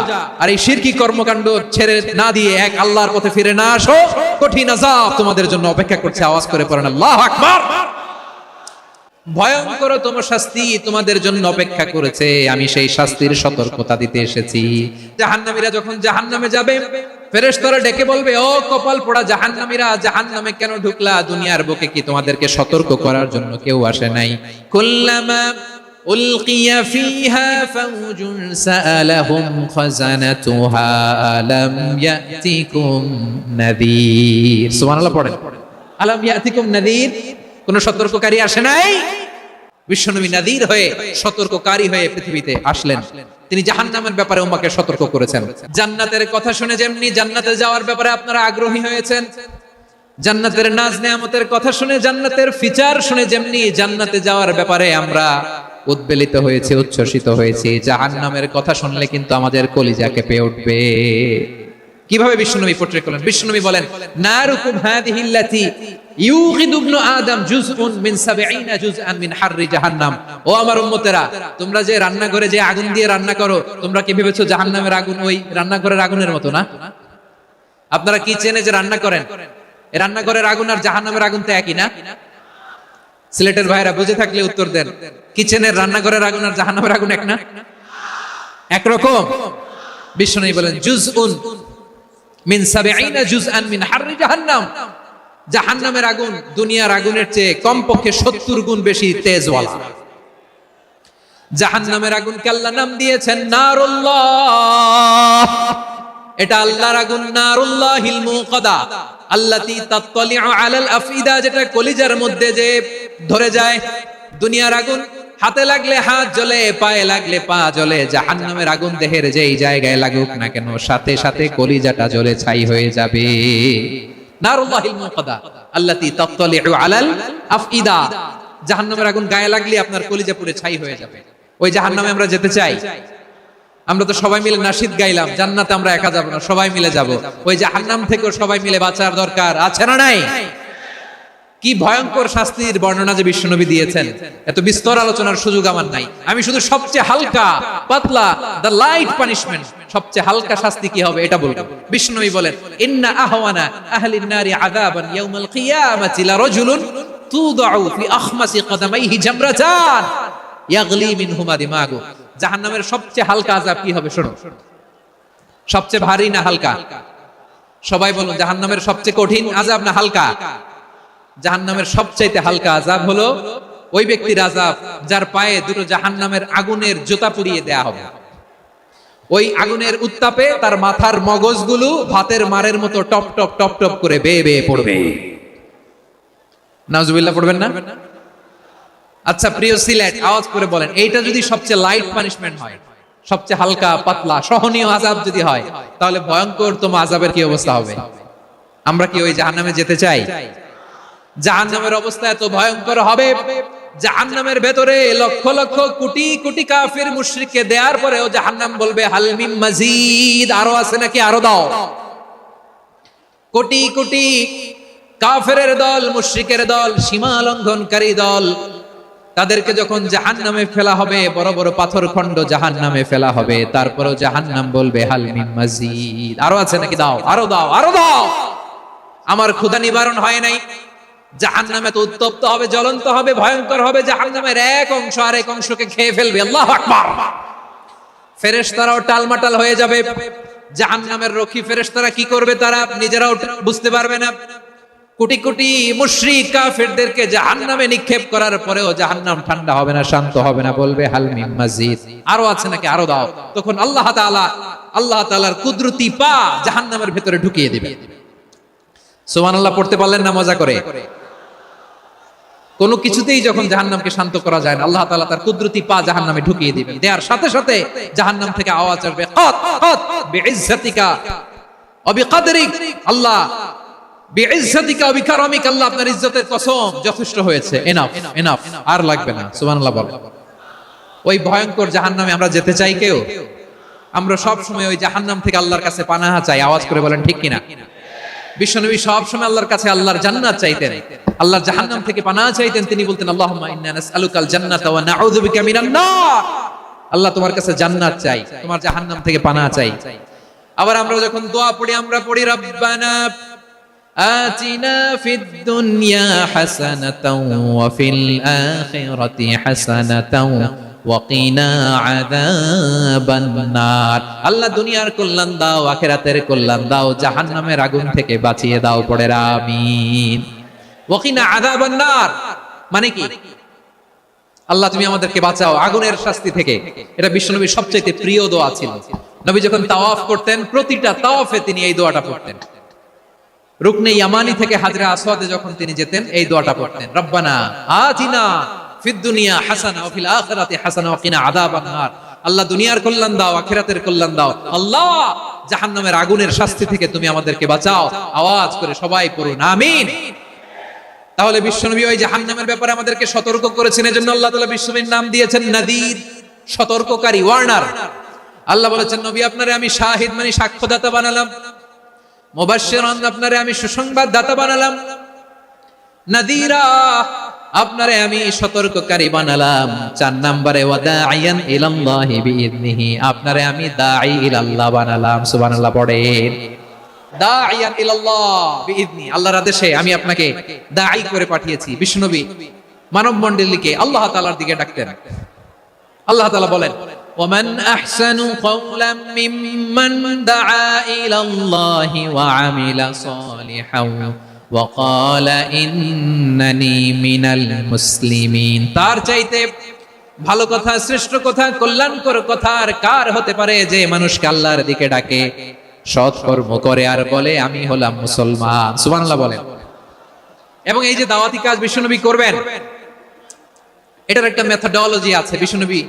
আর এই শিরকি কর্মকাণ্ড ছেড়ে না দিয়ে এক আল্লাহর পথে ফিরে না আসো, কঠিন আযাব তোমাদের জন্য অপেক্ষা করছে। আওয়াজ করে পড়েন আল্লাহু আকবার। ভয়ঙ্করতম শাস্তি তোমাদের জন্য অপেক্ষা করেছে, আমি সেই শাস্তির সতর্কতা দিতে এসেছি। জাহান্নামীরা যখন জাহান্নামে যাবে, ফেরেশতারা ডেকে বলবে, ও কপাল পোড়া জাহান্নামীরা, জাহান্নামে কেন ঢুকলা? দুনিয়ার বুকে কি তোমাদেরকে সতর্ক করার জন্য কেউ আসে নাই? কুল্লামা উলকিয়া ফিহা ফাউজুন সাআলাহুম খাজানাতুহা আলাম ইয়াতিকুম নাযীর। সুবহানাল্লাহ পড়েন। আলাম ইয়াতিকুম নাযীর, কোন সতর্ককারী আসে নাই? বিশ্বনবী নাযীর হয়ে, সতর্ককারী হয়ে পৃথিবীতে আসলেন। তিনি জাহান্নামের ব্যাপারে উম্মাহকে সতর্ক করেছেন। জান্নাতের কথা শুনে যেমনি জান্নাতে যাওয়ার ব্যাপারে আপনারা আগ্রহী হয়েছেন, জান্নাতের নাজ নেয়ামতের কথা শুনে, জান্নাতের ফিচার শুনে যেমনি জান্নাতে যাওয়ার ব্যাপারে আমরা উদ্বেলিত হয়েছি, উচ্ছ্বসিত হয়েছি, জাহান্নামের কথা শুনলে কিন্তু আমাদের কলিজা কেঁপে উঠবে। কিভাবে বিশ্বনবী পোট্রে করলেন? বিশ্বনবী বলেন, নারুকুম হাদিহিল্লাতি ইউগিদু ইবনু আদম জুজউন মিন 70 জুজআন মিন হাররি জাহান্নাম। ও আমার উম্মতেরা, তোমরা যে রান্নাঘরে যে আগুন দিয়ে রান্না করো, তোমরা কি ভেবেছো জাহান্নামের আগুন ওই রান্নাঘরের আগুনের মতো না? আপনারা কিচেনে যে রান্না করেন, এই রান্নাঘরের আগুন আর জাহান্নামের আগুন তো একই না? সিলেটের ভাইরা বুঝে থাকলে উত্তর দেন। কিচেনের রান্নাঘরের আগুন আর জাহান্নামের আগুন এক না? একরকম? বিশ্বনবী বলেন, জুজউন মিন 70 জুজআন মিন হাররি জাহান্নাম। জাহান্নামের আগুন দুনিয়ার আগুনের চেয়ে কমপক্ষে 70 গুণ বেশি তেজওয়ালা। জাহান্নামের আগুনকে আল্লাহ নাম দিয়েছেন নারুল্লাহ। এটা আল্লাহর আগুন, নারুল্লাহিল মুকাদা আল্লাতী তাত্তালিউ আলাল আফইদা, যেটা কলিজার মধ্যে যে ধরে যায়। দুনিয়ার আগুন হাতে লাগলে হাত জ্বলে, পায়ে লাগলে পা জ্বলে। জাহান্নামের আগুন দেহের যেই জায়গায় লাগুক না কেন, সাথে সাথে কলিজাটা জ্বলে ছাই হয়ে যাবে। নারুল্লাহিল মুকাদা আল্লাতী তাত্তালিউ আলাল আফইদা, জাহান্নামের আগুন গায়ে লাগলে আপনার কলিজা পুড়ে ছাই হয়ে যাবে। ওই জাহান্নামে আমরা যেতে চাই? আমরা তো সবাই মিলে নাশিদ গাইলাম, জান্নাতে আমরা একা যাব না, সবাই মিলে যাব। ওই জাহান্নাম থেকেও সবাই মিলে বাঁচার দরকার আছে না নাই? কি ভয়ঙ্কর শাস্তির বর্ণনা যে বিশ্বনবী দিয়েছেন, এত বিস্তর আলোচনার সুযোগ আমার নাই। আমি শুধু সবচেয়ে হালকা পাতলা, দ্য লাইট পানিশমেন্ট, সবচেয়ে হালকা শাস্তি কি হবে এটা বলবো। বিশ্বনবী বলেন, ইন্না আহওয়ানা আহলিন নারি আযাবান ইয়াউমাল কিয়ামাতি লা রাজুলুন তুদাউ ফি আখমাসি কদামাইহি জামরাতান ইয়াগলি মিনহুমা দিমাগু। জাহান্নামের সবচেয়ে হালকা আযাব কি হবে শোনো। সবচেয়ে ভারী না হালকা? সবাই বলুন, জাহান্নামের সবচেয়ে কঠিন আযাব না হালকা? জাহান্নামের সবচাইতে হালকা আযাব হলো ওই ব্যক্তির আযাব যার পায়ে দুটো জাহান্নামের আগুনের জুতা পুড়িয়ে দেয়া হবে। ওই আগুনের উত্তাপে তার মাথার মগজগুলো ভাতের মারের মতো টপ টপ টপ টপ করে বেয়ে বেয়ে পড়বে। নাউজুবিল্লাহ পড়বেন না? আচ্ছা প্রিয় সিলেট, আওয়াজ করে বলেন, এইটা যদি সবচেয়ে লাইট পানিশমেন্ট হয়, সবচেয়ে হালকা পাতলা সহনীয় আযাব যদি হয়, তাহলে ভয়ঙ্করতম আযাবের কি অবস্থা হবে? আমরা কি ওই জাহান্নামে যেতে চাই? জাহান্নামের অবস্থা এত ভয়ঙ্কর হবে, জাহান্নামের ভেতরে লক্ষ লক্ষ কোটি কোটি কাফির মুশরিককে দেওয়ার পরেও জাহান্নাম বলবে, হাল মিন মাজিদ, আরো আছে নাকি, আরো দাও। কোটি কোটি কাফেরের দল, মুশরিকের দল, সীমা লঙ্ঘনকারী দল, তাদেরকে যখন জাহান্নামে ফেলা হবে, বড় বড় পাথর খণ্ড জাহান্নামে ফেলা হবে, তারপরেও জাহান্নাম বলবে, হাল মিন মাজিদ, আরো আছে নাকি, দাও, আরো দাও, আরো দাও। আমার ক্ষুধা নিবারণ হয় নাই। জাহান্নামে তো উত্তপ্ত হবে, জ্বলন্ত হবে, ভয়ঙ্কর হবে। জাহান্নামের এক অংশ আরেক অংশকে খেয়ে ফেলবে। আল্লাহু আকবার। ফেরেশতারাও টালমাটাল হয়ে যাবে। জাহান্নামের রক্ষী ফেরেশতারা কি করবে? তারা নিজেরাও বুঝতে পারবে না। কোটি কোটি মুশরিক কাফেরদেরকে জাহান্নামে নিক্ষেপ করার পরেও জাহান্নাম ঠান্ডা হবে না, শান্ত হবে না, বলবে, হাল মিন মাজিদ, আরো আছে নাকি, আরো দাও। তখন আল্লাহ তাআলার কুদরতি পা জাহান্নামের ভেতরে ঢুকিয়ে দিবে। সুবহানাল্লাহ পড়তে পারলেন না মজা করে? কোন কিছুতেই যখন জাহান্নামকে শান্ত করা যায় না, আল্লাহ তাআলা তার কুদরতি পা জাহান্নামে ঢুকিয়ে দিবে। দেওয়ার সাথে সাথে জাহান্নাম থেকে আওয়াজ আসবে, কাত কাত বিইজ্জাতিকা ওয়া বিকদরিক, আল্লাহ বিইজ্জাতিকা ওয়া বিকারামিক, আল্লাহ আপনার ইজ্জতের কসম, যথেষ্ট হয়েছে, এনাফ এনাফ, আর লাগবে না। সুবহানাল্লাহ বলেন। ওই ভয়ঙ্কর জাহান্নামে আমরা যেতে চাই কেউ? আমরা সব সময় ওই জাহান্নাম থেকে আল্লাহর কাছে পানাহ চাই। আওয়াজ করে বলেন ঠিক কিনা? বিশ্বনবী সব সময় আল্লাহর কাছে আল্লাহর জান্নাত চাইতেন, আল্লাহর জাহান্নাম থেকে পানাহ চাইতেন। তিনি বলতেন, আল্লাহুম্মা ইন্না নাসআলুকাল জান্নাতা ওয়া নাউযু বিকা মিনান নার। আল্লাহ তোমার কাছে জান্নাত চাই, তোমার জাহান্নাম থেকে পানাহ চাই। আবার আমরা যখন দোয়া পড়ি, আমরা পড়ি, রব্বানা আতিনা ফিদ দুনিয়া হাসানাতাও ওয়া ফিল আখিরাতি হাসানাতাও ওয়া কিনা আযাবান নার। আল্লাহ দুনিয়ার কল্যাণ দাও, আখিরাতের কল্যাণ দাও, জাহান্নামের আগুন থেকে বাঁচিয়ে দাও। পড়ে আমিন। ওয়া কিনা আযাবান নার মানে কি? আল্লাহ তুমি আমাদেরকে বাঁচাও আগুনের শাস্তি থেকে। এটা বিশ্বনবীর সবচেয়ে প্রিয় দোয়া ছিল। নবী যখন তাওয়াফ করতেন, প্রতিটা তাওয়াফে তিনি এই দোয়াটা পড়তেন। রুকনে ইয়ামানি থেকে হাজরা আসওয়াদে যখন তিনি যেতেন, এই দোয়াটা পড়তেন, রব্বানা আতিনা ফিদ দুনিয়া হাসানা ওয়া ফিল আখিরাতি হাসানা ওয়া কিনা আযাবান নার। আল্লাহ দুনিয়ার কল্যাণ দাও, আখিরাতের কল্যাণ দাও। আল্লাহ জাহান্নামের আগুনের শাস্তি থেকে তুমি আমাদেরকে বাঁচাও। আওয়াজ করে সবাই পড়ুন আমিন। তাহলে বিশ্বনবী ওই জাহান্নামের ব্যাপারে আমাদেরকে সতর্ক করেছেন। এজন্য আল্লাহ তাআলা বিশ্বনবীর নাম দিয়েছেন নাযীর, সতর্ককারী, ওয়ার্নার। আল্লাহ বলেছেন, নবী আপনারে আমি শাহিদ মানে সাক্ষ্যদাতা বানালাম, মুবাশশিরান আপনারে আমি সুসংবাদ দাতা বানালাম, নাযীরা আপনারে আমি সতর্ককারী বানালাম। 4 নম্বরে ওয়াদাইয়ান ইলাল্লাহি বিইذনিহি আপনারে আমি দাঈ ইলাল্লাহ বানালাম। সুবহানাল্লাহ পড়েন। দাঈয়ান ইলাল্লাহ বিইذনি আল্লাহর আদেশে আমি আপনাকে দাঈ করে পাঠিয়েছি। বিশ্বনবী মানব মণ্ডলীকে আল্লাহ তাআলার দিকে ডাকতেন। আল্লাহ তাআলা বলেন, ওয়ামান আহসানু কওলাম মিম্মান দাআ ইলাল্লাহি ওয়া আমিলা সালিহান ওয়া ক্বালা ইন্নানি মিনাল মুসলিমিন। তার চাইতে ভালো কথা, শ্রেষ্ঠ কথা, কল্যাণকর কথা আর কার হতে পারে যে মানুষকে আল্লাহর দিকে ডাকে, সৎকর্ম করে আর বলে আমি হলাম মুসলমান। সুবহানাল্লাহ বলেন। এবং এই যে দাওয়াতি কাজ বিশ্বনবী করবেন, এটার একটা মেথডোলজি আছে। বিশ্বনবী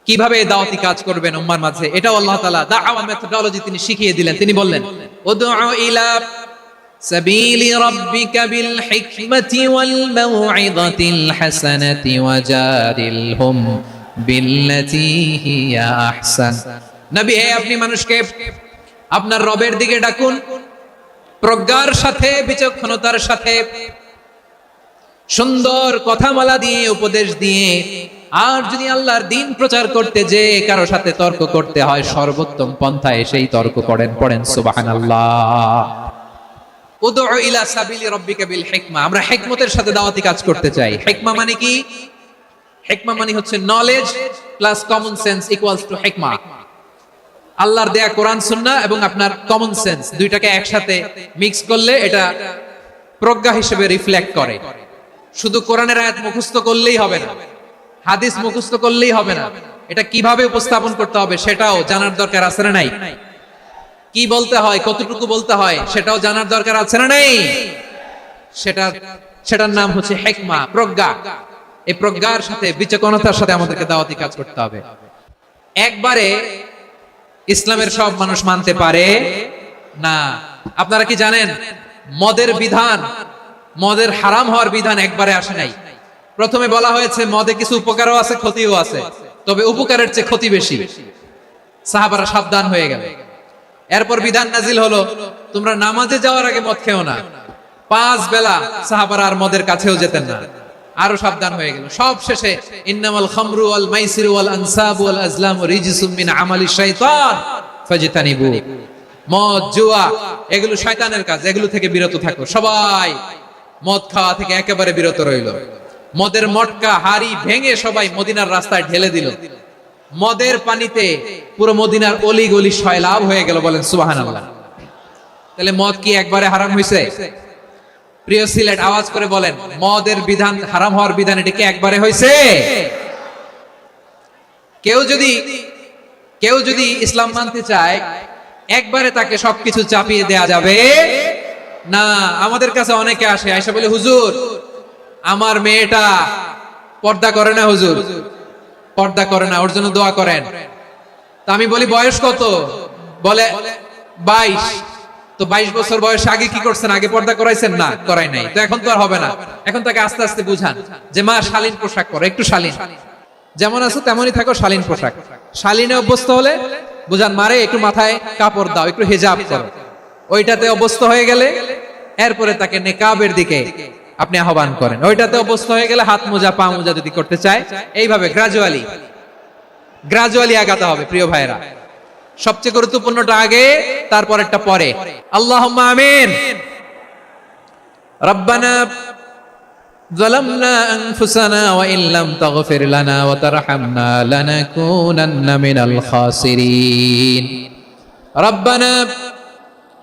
কিভাবে দাওয়াতি কাজ করবেন উম্মার মাঝে, এটাও আল্লাহ তাআলা দাওয়া মেথডোলজি তিনি শিখিয়ে দিলেন। তিনি বললেন, উদউ ইলা সাবিলি রাব্বিকা বিল হিকমাতি ওয়াল মাউইযাতিল হাসানাতি ওয়াজাদিলহুম বিল্লাতী হিয়া আহসান। নবী হে, আপনি মানুষকে আপনার রবের দিকে ডাকুন প্রজ্ঞার সাথে, বিচক্ষণতার সাথে, সুন্দর কথামালা দিয়ে, উপদেশ দিয়ে। আর যদি আল্লাহর দ্বীন প্রচার করতে যে কারো সাথে তর্ক করতে হয়, সর্বোত্তম পন্থায় সেই তর্ক করেন। পড়েন সুবহানাল্লাহ। উদউ ইলা সাবিলি রাব্বিকা বিল হিকমা। আমরা হিকমতের সাথে দাওয়াতি কাজ করতে চাই। হিকমা মানে কি? হিকমা মানে হচ্ছে knowledge plus common sense equals to হিকমা। আল্লাহর দেয়া কোরআন সুন্নাহ এবং আপনার কমন সেন্স দুইটাকে একসাথে মিক্স করলে এটা প্রজ্ঞা হিসেবে রিফ্লেক্ট করে। শুধু কোরআনের আয়াত মুখস্থ করলেই হবে না, হাদিস মুখস্থ করলেই হবে না, এটা কিভাবে উপস্থাপন করতে হবে সেটাও জানার দরকার আছে না নাই? কি বলতে হয়, কতটুকু বলতে হয় সেটাও জানার দরকার আছে না নাই? সেটার নাম হচ্ছে হিকমা, প্রজ্ঞা। এই প্রজ্ঞার সাথে, বিচক্ষণতার সাথে আমাদেরকে দাওয়াতি কাজ করতে হবে। একবারে ইসলামের সব মানুষ মানতে পারে না। আপনারা কি জানেন মদের বিধান, মদের হারাম হওয়ার বিধান একবারে আসে নাই। প্রথমে বলা হয়েছে মদে কিছু উপকারও আছে, ক্ষতিও আছে, তবে উপকারের চেয়ে ক্ষতি বেশি। সাহাবারা সাবধান হয়ে গেল। এরপর বিধান নাজিল হলো, তোমরা নামাজে যাওয়ার আগে মদ খেও না। 5 বেলা সাহাবারা আর মদের কাছেও যেতেন না, আরো সাবধান হয়ে গেল। সব শেষে ইন্নামাল খামরু ওয়াল মাইসিরু ওয়াল আনসাবু ওয়াল আজলামু রিজসুম মিন আমালি শাইতান ফাজতানিবু। মদ, জুয়া এগুলো শয়তানের কাজ, এগুলো থেকে বিরত থাকো। সবাই মদ খাওয়া থেকে একেবারে বিরত রইল। মদের মটকা হাড়ি ভেঙে সবাই মদিনার রাস্তায় ঢেলে দিল। মদের পানিতে পুরো মদিনার অলি গলি সয়লাব হয়ে গেল। বলেন সুবহানাল্লাহ। তাহলে মদ কি একবারে হারাম হয়েছে? প্রিয় সিলেট আওয়াজ করে বলেন, মদের বিধান, হারাম হওয়ার বিধান এটা কি একবারে হয়েছে? কেউ যদি ইসলাম মানতে চায়, একবারে তাকে সবকিছু চাপিয়ে দেয়া যাবে না। আমাদের কাছে অনেকে আসে, আয়েশা বলে, হুজুর আমার মেয়েটা পর্দা করে না, হুজুর পর্দা করে না, ওর জন্য দোয়া করেন। তা আমি বলি বয়স কত? বলে 22। তো 22 বছর বয়সে আগে কি করছেন? আগে পর্দা করাইছেন? না, করাই নাই। তো এখন তো আর হবে না। এখন তাকে আস্তে আস্তে বুঝান যে মা শালীন পোশাক পরো, একটু শালীন, যেমন আছো তেমনই থাকো, শালীন পোশাক। শালীনে অভ্যস্ত হলে বুঝান, মারে একটু মাথায় কাপড় দাও, একটু হিজাব করো। ওইটাতে অভ্যস্ত হয়ে গেলে এরপরে তাকে নেকাবের দিকে আপনি আহ্বান করেন। ওইটাতে অভ্যস্ত হয়ে গেলে হাত মোজা, পা মোজা যদি করতে চায়, এইভাবে গ্রাজুয়ালি আগাতে হবে। প্রিয় ভাইরা, সবচেয়ে গুরুত্বপূর্ণটা আগে, তারপরেরটা পরে। আল্লাহুম্মা আমিন। ربنا ظلمنا أنفسنا وإن لم تغفر لنا وترحمنا لنكونن من الخاسرين ربنا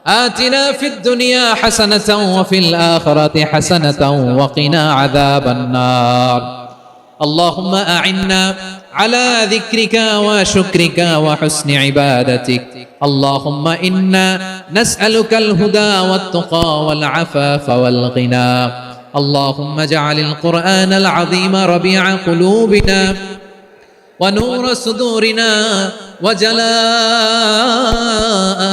آتنا في الدنيا حسنة وفي الآخرة حسنة وقنا عذاب النار اللهم أعنا على ذكرك وشكرك وحسن عبادتك اللهم إنا نسألك الهدى والتقى والعفاف والغنى اللهم اجعل القرآن العظيم ربيع قلوبنا ونور صدورنا وجلاء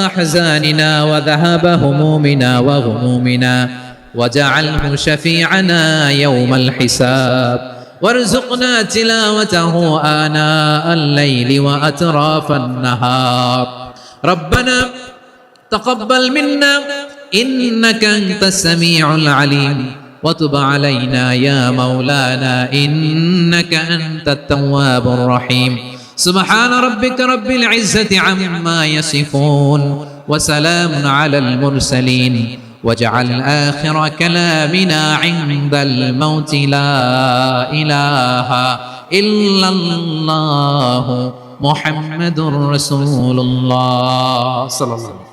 أحزاننا وذهاب همومنا وغمومنا واجعله شفيعنا يوم الحساب وارزقنا تلاوته آناء الليل وأطراف النهار ربنا تقبل منا إنك أنت السميع العليم وتب علينا يا مولانا إنك أنت التواب الرحيم سبحان ربك رب العزة عما يصفون وسلام على المرسلين واجعل آخر كلامنا عند الموت لا إله إلا الله محمد رسول الله صلى الله عليه وسلم